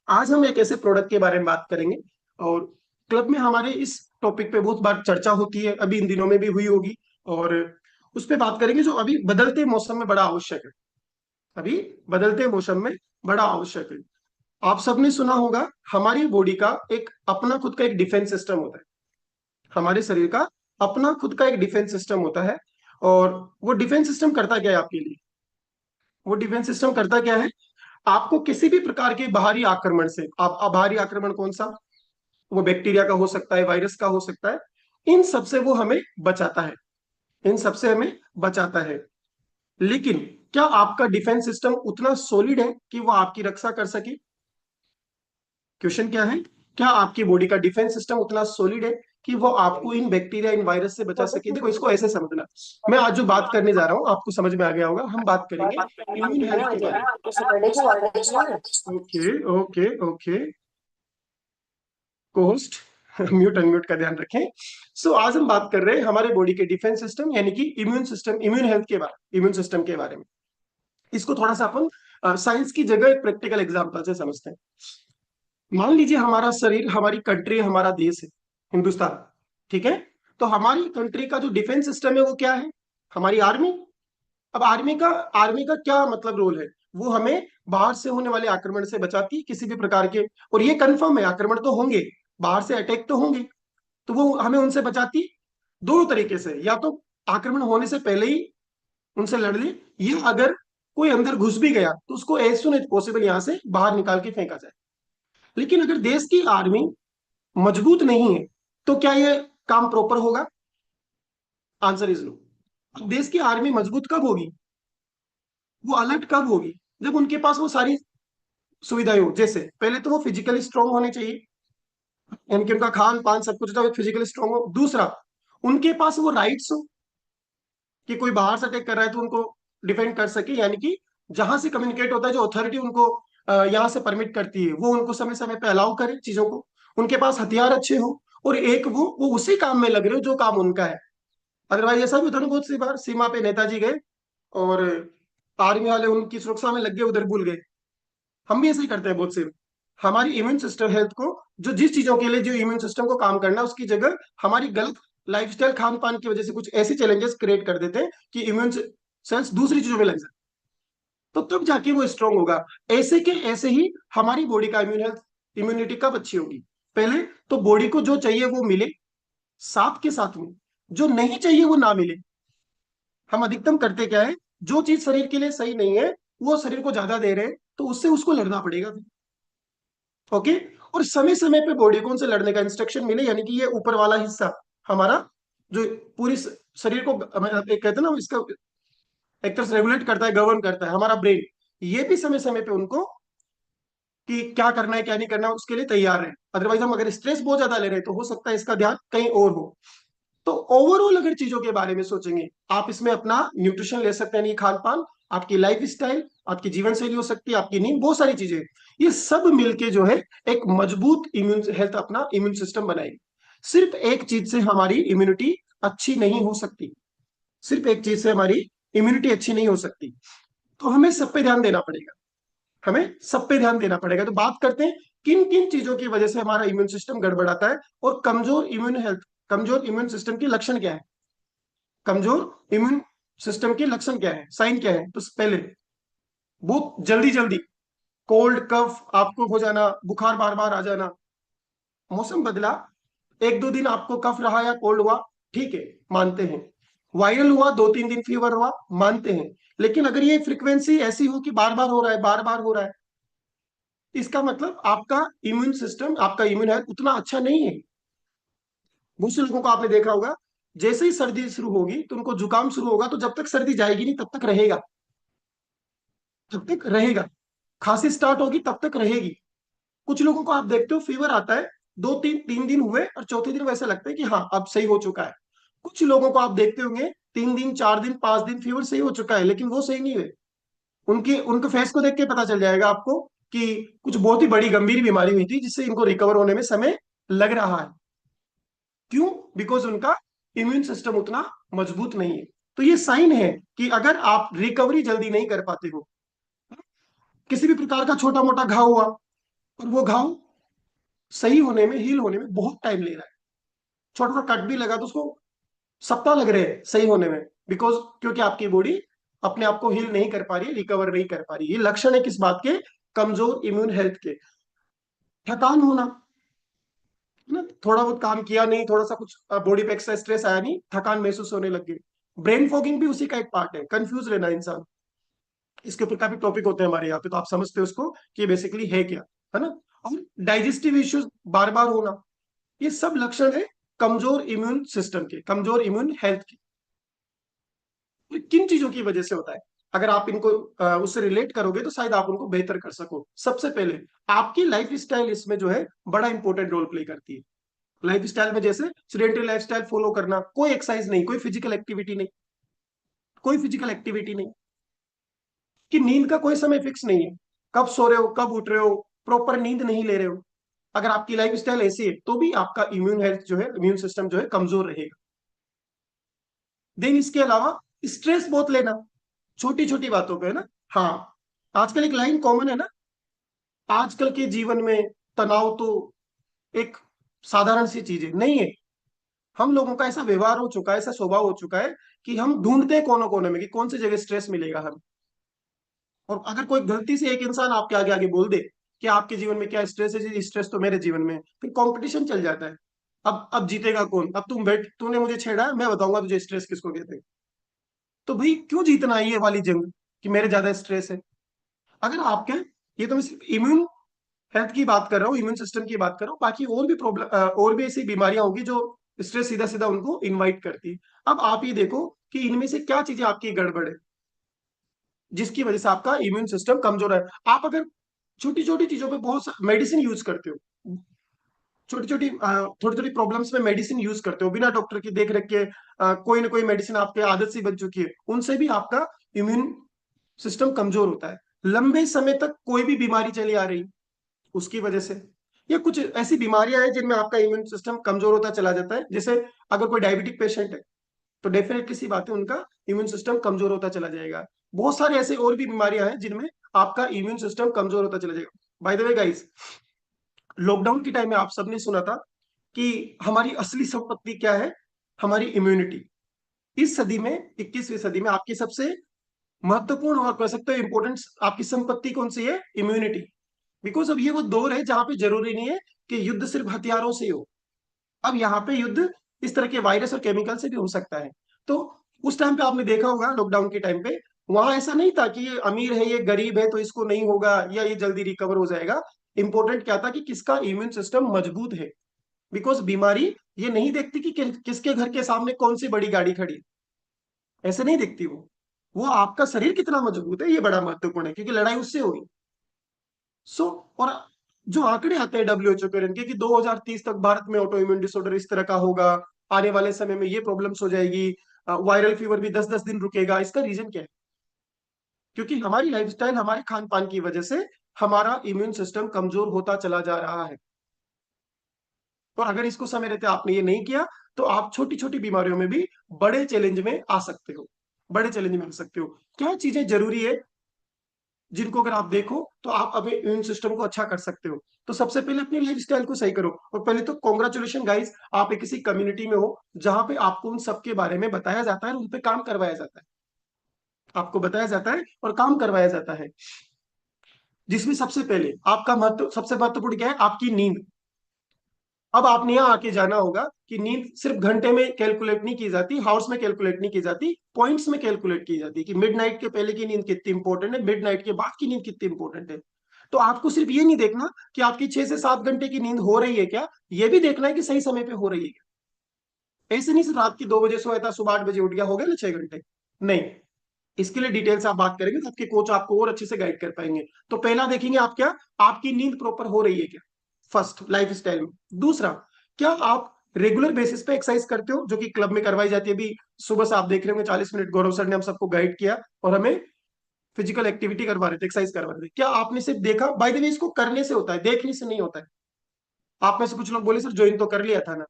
आज हम एक ऐसे प्रोडक्ट के बारे में बात करेंगे और क्लब में हमारे इस टॉपिक पे बहुत बार चर्चा होती है, अभी इन दिनों में भी हुई होगी। और उस पे बात करेंगे जो अभी बदलते मौसम में बड़ा आवश्यक है। अभी बदलते मौसम में बड़ा आवश्यक है। आप सबने सुना होगा, हमारी बॉडी का एक अपना खुद का एक डिफेंस सिस्टम होता है। हमारे शरीर का अपना खुद का एक डिफेंस सिस्टम होता है। और वो डिफेंस सिस्टम करता क्या है आपके लिए? वो डिफेंस सिस्टम करता क्या है? आपको किसी भी प्रकार के बाहरी आक्रमण से, आप बाहरी आक्रमण कौन सा? वो बैक्टीरिया का हो सकता है, वायरस का हो सकता है। इन सब से वो हमें बचाता है। इन सब से हमें बचाता है। लेकिन क्या आपका डिफेंस सिस्टम उतना सॉलिड है कि वो आपकी रक्षा कर सके? क्वेश्चन क्या है? क्या आपकी बॉडी का डिफेंस सिस्टम उतना सॉलिड है कि वो आपको इन बैक्टीरिया, इन वायरस से बचा सके? देखो, इसको ऐसे समझना। मैं आज जो बात करने जा रहा हूं आपको समझ में आ गया होगा। हम बात करेंगे इम्यून हेल्थ के बारे में। Okay okay okay. Cohost mute unmute का ध्यान रखें। आज हम बात कर रहे हैं हमारे बॉडी के डिफेंस सिस्टम यानी कि इम्यून सिस्टम, इम्यून हेल्थ के बारे, इम्यून सिस्टम के बारे में। इसको थोड़ा सा अपन साइंस की जगह एक प्रैक्टिकल एग्जांपल से समझते हैं। मान लीजिए हमारा शरीर, हमारी कंट्री, हमारा देश है हिंदुस्तान। ठीक है? तो हमारी कंट्री का जो डिफेंस सिस्टम है वो क्या है? हमारी आर्मी। अब आर्मी का क्या मतलब रोल है? वो हमें बाहर से होने वाले आक्रमण से बचाती है, किसी भी प्रकार के। और ये कंफर्म है, आक्रमण तो होंगे, बाहर से अटैक तो होंगे। तो वो हमें उनसे बचाती दोनों तरीके से। या तो आक्रमण होने से पहले ही उनसे लड़ ले, या अगर कोई अंदर घुस भी गया तो उसको एज सुन एज पॉसिबल यहां से बाहर निकाल के फेंका जाए। लेकिन अगर देश की आर्मी मजबूत नहीं है तो क्या ये काम प्रॉपर होगा? Answer is no. देश की आर्मी मजबूत कब होगी, वो अलर्ट कब होगी? जब उनके पास वो सारी सुविधाएं हो। जैसे पहले तो वो फिजिकली स्ट्रांग होने चाहिए, यानी कि उनका खान पान सब कुछ फिजिकली स्ट्रांग हो। दूसरा, उनके पास वो राइट्स हो कि कोई बाहर से अटैक कर रहा है तो उनको डिफेंड कर सके, यानी कि जहां से कम्युनिकेट होता है, जो अथॉरिटी उनको यहाँ से परमिट करती है, वो उनको समय समय पे अलाउ करे चीजों को। उनके पास हथियार अच्छे हो, और एक वो उसी काम में लग रहे हो जो काम उनका है। अदरवाइज ऐसा भी होता है ना, बहुत सी बार सीमा पे नेताजी गए और आर्मी वाले उनकी सुरक्षा में लग गए, उधर भूल गए। हम भी ऐसे ही करते हैं बहुत से। हमारी इम्यून सिस्टम हेल्थ को, जो जिस चीजों के लिए जो इम्यून सिस्टम को काम करना है, उसकी जगह हमारी गलत लाइफस्टाइल, खान पान की वजह से कुछ ऐसे चैलेंजेस क्रिएट कर देते हैं कि इम्यून सेल्स दूसरी चीजों में लग जाए। तो तब जाके वो स्ट्रांग होगा। ऐसे के ऐसे ही हमारी बॉडी का इम्यून हेल्थ, इम्यूनिटी कब अच्छी होगी? पहले तो बॉडी को जो चाहिए वो मिले, साथ के साथ में जो नहीं चाहिए वो ना मिले। हम अधिकतम करते क्या है, जो चीज शरीर के लिए सही नहीं है वो शरीर को ज्यादा दे रहे हैं, तो उससे उसको लड़ना पड़ेगा। ओके? और समय समय पे बॉडी को उनसे लड़ने का इंस्ट्रक्शन मिले, यानी कि ये ऊपर वाला हिस्सा हमारा, जो पूरी शरीर को एक कहते हैं ना, इसका एक तरह से रेगुलेट करता है, गवर्न करता है, हमारा ब्रेन। ये भी समय समय पे उनको कि क्या करना है क्या नहीं करना उसके लिए तैयार है। अदरवाइज हम अगर स्ट्रेस बहुत ज्यादा ले रहे हैं तो हो सकता है इसका ध्यान कहीं और हो। तो ओवरऑल अगर चीजों के बारे में सोचेंगे, आप इसमें अपना न्यूट्रिशन ले सकते हैं, यानी खान पान, आपकी लाइफ स्टाइल, आपकी जीवन शैली हो सकती है, आपकी नींद, बहुत सारी चीजें। ये सब मिलके जो है एक मजबूत इम्यून हेल्थ, अपना इम्यून सिस्टम बनाएगी। सिर्फ एक चीज से हमारी इम्यूनिटी अच्छी नहीं हो सकती। सिर्फ एक चीज से हमारी इम्यूनिटी अच्छी नहीं हो सकती। तो हमें सब पे ध्यान देना पड़ेगा। हमें सब पे ध्यान देना पड़ेगा। तो बात करते हैं किन किन चीजों की वजह से हमारा इम्यून सिस्टम गड़बड़ाता है, और कमजोर इम्यून सिस्टम के लक्षण क्या है? कमजोर इम्यून सिस्टम के लक्षण क्या है, साइन क्या है? तो पहले, बहुत जल्दी जल्दी कोल्ड कफ आपको हो जाना, बुखार बार बार आ जाना। मौसम बदला, एक दो दिन आपको कफ रहा या कोल्ड हुआ, ठीक है, मानते हैं। वायरल हुआ, दो तीन दिन फीवर हुआ, मानते हैं। लेकिन अगर ये फ्रीक्वेंसी ऐसी हो कि बार बार हो रहा है, बार बार हो रहा है, इसका मतलब आपका इम्यून सिस्टम, आपका इम्यून हेल्थ उतना अच्छा नहीं है। बहुत से लोगों को आपने देखा होगा, जैसे ही सर्दी शुरू होगी तो उनको जुकाम शुरू होगा, तो जब तक सर्दी जाएगी नहीं तब तक रहेगा, तब तक रहेगा। खांसी स्टार्ट होगी तब तक रहेगी। कुछ लोगों को आप देखते हो, फीवर आता है, दो तीन तीन दिन हुए और चौथे दिन वैसा लगता है कि हाँ अब सही हो चुका है। कुछ लोगों को आप देखते होंगे, 3 दिन 4 दिन 5 दिन फीवर सही हो चुका है, लेकिन वो सही नहीं हुए। उनके फेस को देख के पता चल जाएगा आपको कि कुछ बहुत ही बड़ी गंभीर बीमारी हुई थी जिससे इनको रिकवर होने में समय लग रहा है। क्यों? बिकॉज उनका इम्यून सिस्टम उतना मजबूत नहीं है। तो ये साइन है कि अगर आप रिकवरी जल्दी नहीं कर पाते हो, किसी भी प्रकार का छोटा मोटा घाव हुआ, और वो घाव सही होने में, हील होने में बहुत टाइम ले रहा है। छोटा सा कट भी लगा तो उसको सप्ताह लग रहे हैं सही होने में, बिकॉज क्योंकि आपकी बॉडी अपने आप को हील नहीं कर पा रही है, रिकवर नहीं कर पा रही है। ये लक्षण है किस बात के? कमजोर इम्यून हेल्थ के। थकान होना, है ना, थोड़ा बहुत काम किया नहीं, थोड़ा सा कुछ बॉडी पे एक्स्ट्रा स्ट्रेस आया नहीं, थकान महसूस होने लग गई। ब्रेन फॉगिंग भी उसी का एक पार्ट है, कंफ्यूज रहना इंसान। इसके ऊपर काफी टॉपिक होते हैं हमारे यहाँ पे, तो आप समझते हो उसको कि बेसिकली है क्या, है ना। और डाइजेस्टिव इश्यूज बार बार होना, ये सब लक्षण है कमजोर इम्यून सिस्टम के, कमजोर इम्यून हेल्थ के। तो किन चीजों की वजह से होता है? अगर आप इनको उससे रिलेट करोगे तो शायद आप उनको बेहतर कर सको। सबसे पहले आपकी लाइफ स्टाइल इसमें जो है बड़ा इंपॉर्टेंट रोल प्ले करती है। लाइफ स्टाइल में जैसे सीडेंटरी लाइफ स्टाइल फॉलो करना, कोई एक्सरसाइज नहीं, कोई फिजिकल एक्टिविटी नहीं, कोई फिजिकल एक्टिविटी नहीं, कि नींद का कोई समय फिक्स नहीं है, कब सो रहे हो कब उठ रहे हो, प्रॉपर नींद नहीं ले रहे हो। अगर आपकी लाइफ स्टाइल ऐसी है तो भी आपका इम्यून हेल्थ जो है, इम्यून सिस्टम जो है कमजोर रहेगा। देन इसके अलावा स्ट्रेस बहुत लेना, छोटी छोटी बातों पे, है ना। हाँ, आजकल एक लाइन कॉमन है ना, आजकल के जीवन में तनाव तो एक साधारण सी चीज है नहीं है। हम लोगों का ऐसा व्यवहार हो चुका है, ऐसा स्वभाव हो चुका है कि हम ढूंढते हैं कोनों कोने में कि कौन सी जगह स्ट्रेस मिलेगा हमें। और अगर कोई गलती से एक इंसान आपके आगे आगे बोल दे कि आपके जीवन में क्या स्ट्रेस है, जी स्ट्रेस तो मेरे जीवन में है, फिर कंपटीशन चल जाता है। अब जीतेगा कौन? अब तुम बैठ, तूने मुझे छेड़ा है, मैं बताऊंगा तुझे स्ट्रेस किसको कहते हैं। तो भाई क्यों जीतना है ये वाली जंग कि मेरे ज्यादा स्ट्रेस है? अगर आपके, ये तो मैं सिर्फ इम्यून हेल्थ की बात कर रहा हूँ, इम्यून सिस्टम की बात कर रहा हूँ, बाकी और भी प्रॉब्लम, और भी ऐसी बीमारियां होंगी जो स्ट्रेस सीधा सीधा उनको इनवाइट करती है। अब आप ये देखो कि इनमें से क्या चीजें आपकी गड़बड़ है जिसकी वजह से आपका इम्यून सिस्टम कमजोर है। आप अगर छोटी छोटी चीजों पे बहुत मेडिसिन यूज करते हो, छोटी छोटी थोड़ी थोड़ी प्रॉब्लम्स में मेडिसिन यूज करते हो बिना डॉक्टर की देख रेख के, कोई ना कोई मेडिसिन आपके आदत से बन चुकी है, उनसे भी आपका इम्यून सिस्टम कमजोर होता है। लंबे समय तक कोई भी बीमारी चली आ रही उसकी वजह से, या कुछ ऐसी बीमारियां हैं जिनमें आपका इम्यून सिस्टम कमजोर होता चला जाता है, जैसे अगर कोई डायबिटिक पेशेंट है तो डेफिनेटली सी बात है उनका इम्यून सिस्टम कमजोर होता चला जाएगा। बहुत सारे ऐसे और भी बीमारियां हैं जिनमें आपका इम्यून सिस्टम कमजोर होता चला जाएगा। By the way guys, lockdown के टाइम में आप सबने सुना था कि हमारी असली संपत्ति क्या है? हमारी इम्यूनिटी। इस सदी में, 21वीं सदी में आपकी सबसे महत्वपूर्ण और कह सकते हो इंपॉर्टेंट आपकी संपत्ति कौन सी है? इम्यूनिटी। बिकॉज अब ये वो दौर है जहां पे जरूरी नहीं है कि युद्ध सिर्फ हथियारों से ही हो। अब यहाँ पे युद्ध इस तरह के वायरस और केमिकल से भी हो सकता है। तो उस टाइम पे आपने देखा होगा, लॉकडाउन के टाइम पे वहां ऐसा नहीं था कि ये अमीर है ये गरीब है तो इसको नहीं होगा या ये जल्दी रिकवर हो जाएगा। इंपॉर्टेंट क्या था कि किसका इम्यून सिस्टम मजबूत है। बिकॉज बीमारी ये नहीं देखती कि किसके घर के सामने कौन सी बड़ी गाड़ी खड़ी, ऐसे नहीं देखती वो आपका शरीर कितना मजबूत है ये बड़ा महत्वपूर्ण है, क्योंकि लड़ाई उससे होगी। सो और जो आंकड़े आते हैं डब्ल्यूएचओ के इनके कि 2030 तक भारत में ऑटो इम्यून डिसऑर्डर इस तरह का होगा, आने वाले समय में ये प्रॉब्लम्स हो जाएगी, वायरल फीवर भी 10-10 दिन रुकेगा। इसका रीजन क्या है? क्योंकि हमारी लाइफस्टाइल, हमारे खान पान की वजह से हमारा इम्यून सिस्टम कमजोर होता चला जा रहा है। और अगर इसको समय रहते आपने ये नहीं किया तो आप छोटी छोटी बीमारियों में भी बड़े चैलेंज में आ सकते हो, बड़े चैलेंज में आ सकते हो। क्या चीजें जरूरी है जिनको अगर आप देखो तो आप अपने इम्यून सिस्टम को अच्छा कर सकते हो? तो सबसे पहले अपनी लाइफ स्टाइल को सही करो। और पहले तो कॉन्ग्रेचुलेशन गाइस, आप एक किसी कम्युनिटी में हो जहां पे आपको उन सब के बारे में बताया जाता है, उन पे काम करवाया जाता है। आपको बताया जाता है और काम करवाया जाता है, जिसमें सबसे पहले आपका महत्व, सबसे महत्वपूर्ण क्या है? आपकी नींद। अब आपने यहाँ आके जाना होगा कि नींद सिर्फ घंटे में कैलकुलेट नहीं की जाती, हाउस में कैलकुलेट नहीं की जाती, पॉइंट्स में कैलकुलेट की जाती है कि मिडनाइट के पहले की नींद कितनी इंपॉर्टेंट है, मिडनाइट के बाद की नींद कितनी इंपॉर्टेंट है। तो आपको सिर्फ ये नहीं देखना कि आपकी 6 से 7 घंटे की नींद हो रही है क्या, ये भी देखना है कि सही समय पे हो रही है क्या। ऐसे नहीं सिर्फ रात की 2 बजे सोया था, सुबह 8 बजे उठ गया, हो गया ना 6 घंटे। नहीं, इसके लिए डिटेल से आप बात करेंगे तो आपके कोच आपको और अच्छे से गाइड कर पाएंगे। तो पहला देखेंगे आप क्या, आपकी नींद प्रॉपर हो रही है क्या, फर्स्ट लाइफ स्टाइल में। दूसरा, क्या आप रेगुलर बेसिस पे एक्सरसाइज करते हो, जो कि क्लब में करवाई जाती है। अभी सुबह से आप देख रहे होंगे 40 मिनट गौरव सर ने हम सबको गाइड किया और हमें फिजिकल एक्टिविटी करवा रहे थे, एक्सरसाइज करवा रहे थे। क्या आपने सिर्फ देखा? बाय द वे इसको करने से होता है, देखने से नहीं होता है। आप में से कुछ लोग बोले सर ज्वाइन तो कर लिया था ना।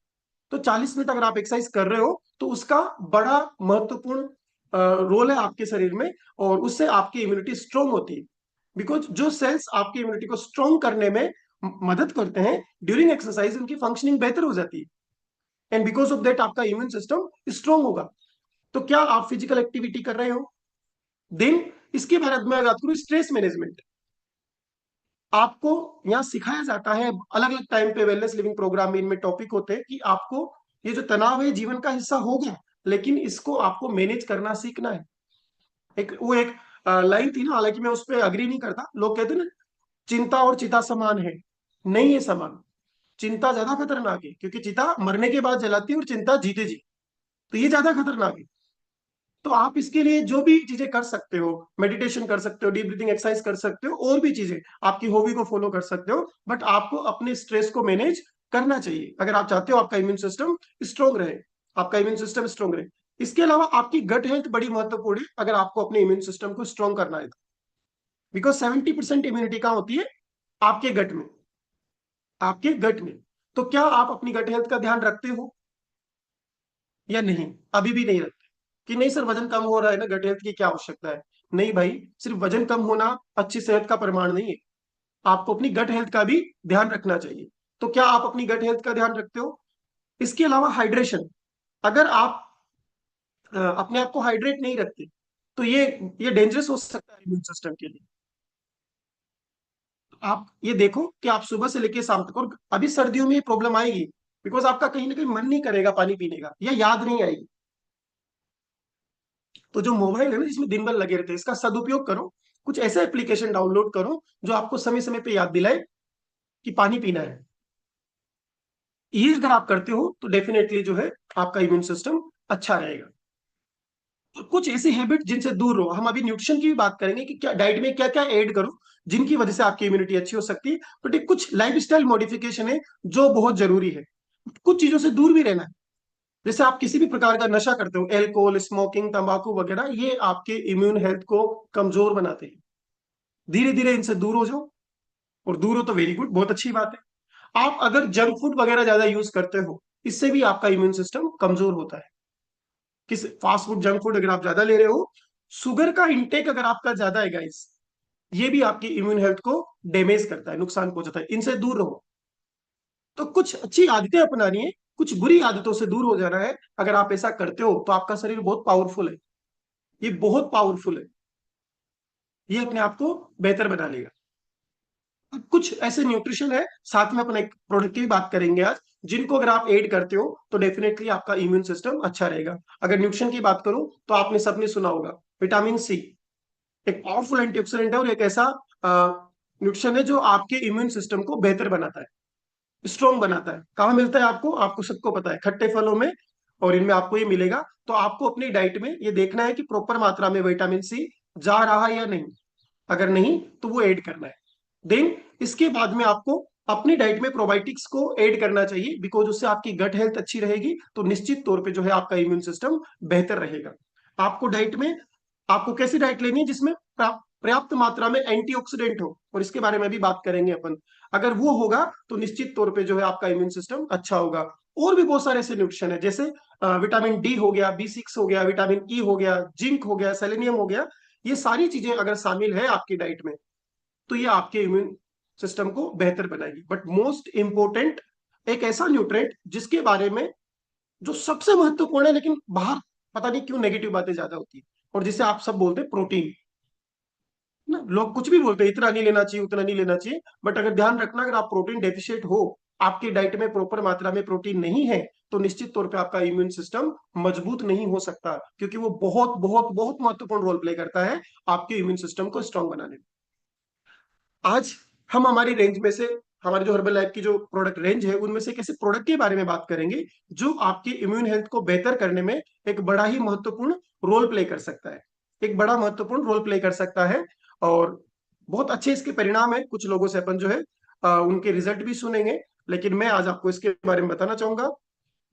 तो 40 मिनट अगर आप एक्सरसाइज कर रहे हो तो उसका बड़ा महत्वपूर्ण रोल है आपके शरीर में, और उससे आपकी इम्यूनिटी स्ट्रोंग होती है। बिकॉज जो सेल्स आपकी इम्यूनिटी को स्ट्रोंग करने में मदद करते हैं ड्यूरिंग एक्सरसाइज उनकी फंक्शनिंग बेहतर हो जाती है, एंड बिकॉज ऑफ दैट आपका इम्यून सिस्टम स्ट्रांग होगा। तो क्या आप फिजिकल एक्टिविटी कर रहे हो? देन इसके बाद में बात करूं स्ट्रेस मैनेजमेंट। आपको यहाँ सिखाया जाता है अलग अलग टाइम पे वेलनेस लिविंग प्रोग्राम में, इनमें टॉपिक होते हैं कि आपको ये जो तनाव है जीवन का हिस्सा होगा, लेकिन इसको आपको मैनेज करना सीखना है। एक लाइन थी ना, हालांकि मैं उस पर अग्री नहीं करता, लोग कहते हैं ना चिंता और चिता समान है। नहीं है समान। चिंता ज्यादा खतरनाक है, क्योंकि चिता मरने के बाद जलाती है और चिंता जीते जी, तो ये ज्यादा खतरनाक है। तो आप इसके लिए जो भी चीजें कर सकते हो, मेडिटेशन कर सकते हो, डीप ब्रीथिंग एक्सरसाइज कर सकते हो, और भी चीजें आपकी हॉबी को फॉलो कर सकते हो, बट आपको अपने स्ट्रेस को मैनेज करना चाहिए अगर आप चाहते हो आपका इम्यून सिस्टम स्ट्रांग रहे, आपका इम्यून सिस्टम स्ट्रांग रहे। इसके अलावा आपकी गट हेल्थ बड़ी महत्वपूर्ण है अगर आपको अपने इम्यून सिस्टम को स्ट्रांग करना है, बिकॉज 70% इम्यूनिटी कहाँ होती है? आपके गट में, आपके गट में। तो क्या आप अपनी गट हेल्थ का ध्यान रखते हो या नहीं? अभी भी नहीं रखते? कि नहीं सर वजन कम हो रहा है ना, गट हेल्थ की क्या आवश्यकता है? नहीं भाई, सिर्फ वजन कम होना अच्छी सेहत का प्रमाण नहीं है, आपको अपनी गट हेल्थ का भी ध्यान रखना चाहिए। तो क्या आप अपनी गट हेल्थ का ध्यान रखते हो? इसके अलावा हाइड्रेशन, अगर आप अपने आप को हाइड्रेट नहीं रखते तो ये डेंजरस हो सकता है इम्यून सिस्टम के लिए। आप ये देखो कि आप सुबह से लेकर शाम तक, और अभी सर्दियों में ये प्रॉब्लम आएगी, बिकॉज आपका कहीं ना कहीं मन नहीं करेगा पानी पीने का, या याद नहीं आएगी। तो जो मोबाइल है ना जिसमें दिन भर लगे रहते हैं, इसका सदुपयोग करो। कुछ ऐसा एप्लीकेशन डाउनलोड करो जो आपको समय समय पे याद दिलाए कि पानी पीना है। ये अगर आप करते हो तो डेफिनेटली जो है आपका इम्यून सिस्टम अच्छा रहेगा। तो कुछ ऐसी हैबिट जिनसे दूर रहो, हम अभी न्यूट्रिशन की भी बात करेंगे कि क्या डाइट में क्या क्या ऐड करो जिनकी वजह से आपकी इम्यूनिटी अच्छी हो सकती है, बट एक कुछ लाइफस्टाइल मॉडिफिकेशन है जो बहुत जरूरी है। कुछ चीजों से दूर भी रहना है। जैसे आप किसी भी प्रकार का नशा करते हो, एल्कोहल, स्मोकिंग, तंबाकू वगैरह, ये आपके इम्यून हेल्थ को कमजोर बनाते हैं। धीरे धीरे इनसे दूर हो जाओ, और दूर हो तो वेरी गुड, बहुत अच्छी बात है। आप अगर जंक फूड वगैरह ज्यादा यूज करते हो, इससे भी आपका इम्यून सिस्टम कमजोर होता है। किस फास्ट फूड, जंक फूड अगर आप ज्यादा ले रहे हो, शुगर का इंटेक अगर आपका ज्यादा है गाइस, ये भी आपकी इम्यून हेल्थ को डैमेज करता है, नुकसान पहुंचाता है। इनसे दूर रहो। तो कुछ अच्छी आदतें अपनानी है, कुछ बुरी आदतों से दूर हो जाना है। अगर आप ऐसा करते हो तो आपका शरीर बहुत पावरफुल है, ये बहुत पावरफुल है, ये अपने आप को बेहतर बना लेगा। अब कुछ ऐसे न्यूट्रिशन है, साथ में अपने एक प्रोडक्ट की भी बात करेंगे आज, जिनको अगर आप ऐड करते हो तो डेफिनेटली आपका इम्यून सिस्टम अच्छा रहेगा। अगर न्यूट्रिशन की बात करूं तो आपने सबने सुना होगा विटामिन सी, एक पावरफुल एंटीऑक्सीडेंट है, और एक ऐसा न्यूट्रिशन है जो आपके इम्यून सिस्टम को बेहतर बनाता है, स्ट्रॉन्ग बनाता है। कहाँ मिलता है आपको? आपको सबको पता है, खट्टे फलों में, और इनमें आपको ये मिलेगा। तो आपको अपनी डाइट में ये देखना है कि प्रॉपर मात्रा में विटामिन सी जा रहा है या नहीं, अगर नहीं तो वो ऐड करना है। देन इसके बाद में आपको अपनी डाइट में प्रोबायोटिक्स को ऐड करना चाहिए, बिकॉज उससे आपकी गट हेल्थ अच्छी रहेगी, तो निश्चित तौर पे जो है आपका इम्यून सिस्टम बेहतर रहेगा। आपको डाइट में, आपको कैसी डाइट लेनी है जिसमें पर्याप्त मात्रा में एंटीऑक्सीडेंट हो, और इसके बारे में भी बात करेंगे अपन। अगर वो होगा तो निश्चित तौर पे जो है आपका इम्यून सिस्टम अच्छा होगा। और भी बहुत सारे ऐसे न्यूट्रिशन है, जैसे विटामिन डी हो गया, B6 हो गया, विटामिन ई हो गया, जिंक हो गया, सेलेनियम हो गया। ये सारी चीजें अगर शामिल है आपकी डाइट में तो ये आपके इम्यून सिस्टम को बेहतर बनाएगी। बट मोस्ट इंपॉर्टेंट एक ऐसा न्यूट्रेंट जिसके बारे में, जो सबसे महत्वपूर्ण है, लेकिन बाहर पता नहीं क्यों नेगेटिव बातें ज्यादा होती है, और जिसे आप सब बोलते हैं प्रोटीन ना, लोग कुछ भी बोलते हैं इतना नहीं लेना चाहिए, उतना नहीं लेना चाहिए, बट अगर ध्यान रखना, अगर आप प्रोटीन डेफिशिएंट हो, आपकी डाइट में प्रॉपर मात्रा में प्रोटीन नहीं है, तो निश्चित तौर पे आपका इम्यून सिस्टम मजबूत नहीं हो सकता, क्योंकि वो बहुत बहुत बहुत महत्वपूर्ण रोल प्ले करता है आपके इम्यून सिस्टम को स्ट्रांग बनाने में। आज हम हमारी रेंज में से, हमारे जो हर्बल लाइफ की जो प्रोडक्ट रेंज है, उनमें से कैसे प्रोडक्ट के बारे में बात करेंगे जो आपकी इम्यून हेल्थ को बेहतर करने में एक बड़ा ही महत्वपूर्ण रोल प्ले कर सकता है, एक बड़ा महत्वपूर्ण रोल प्ले कर सकता है। और बहुत अच्छे इसके परिणाम है। कुछ लोगों से अपन जो है उनके रिजल्ट भी सुनेंगे, लेकिन मैं आज आपको इसके बारे में बताना चाहूंगा।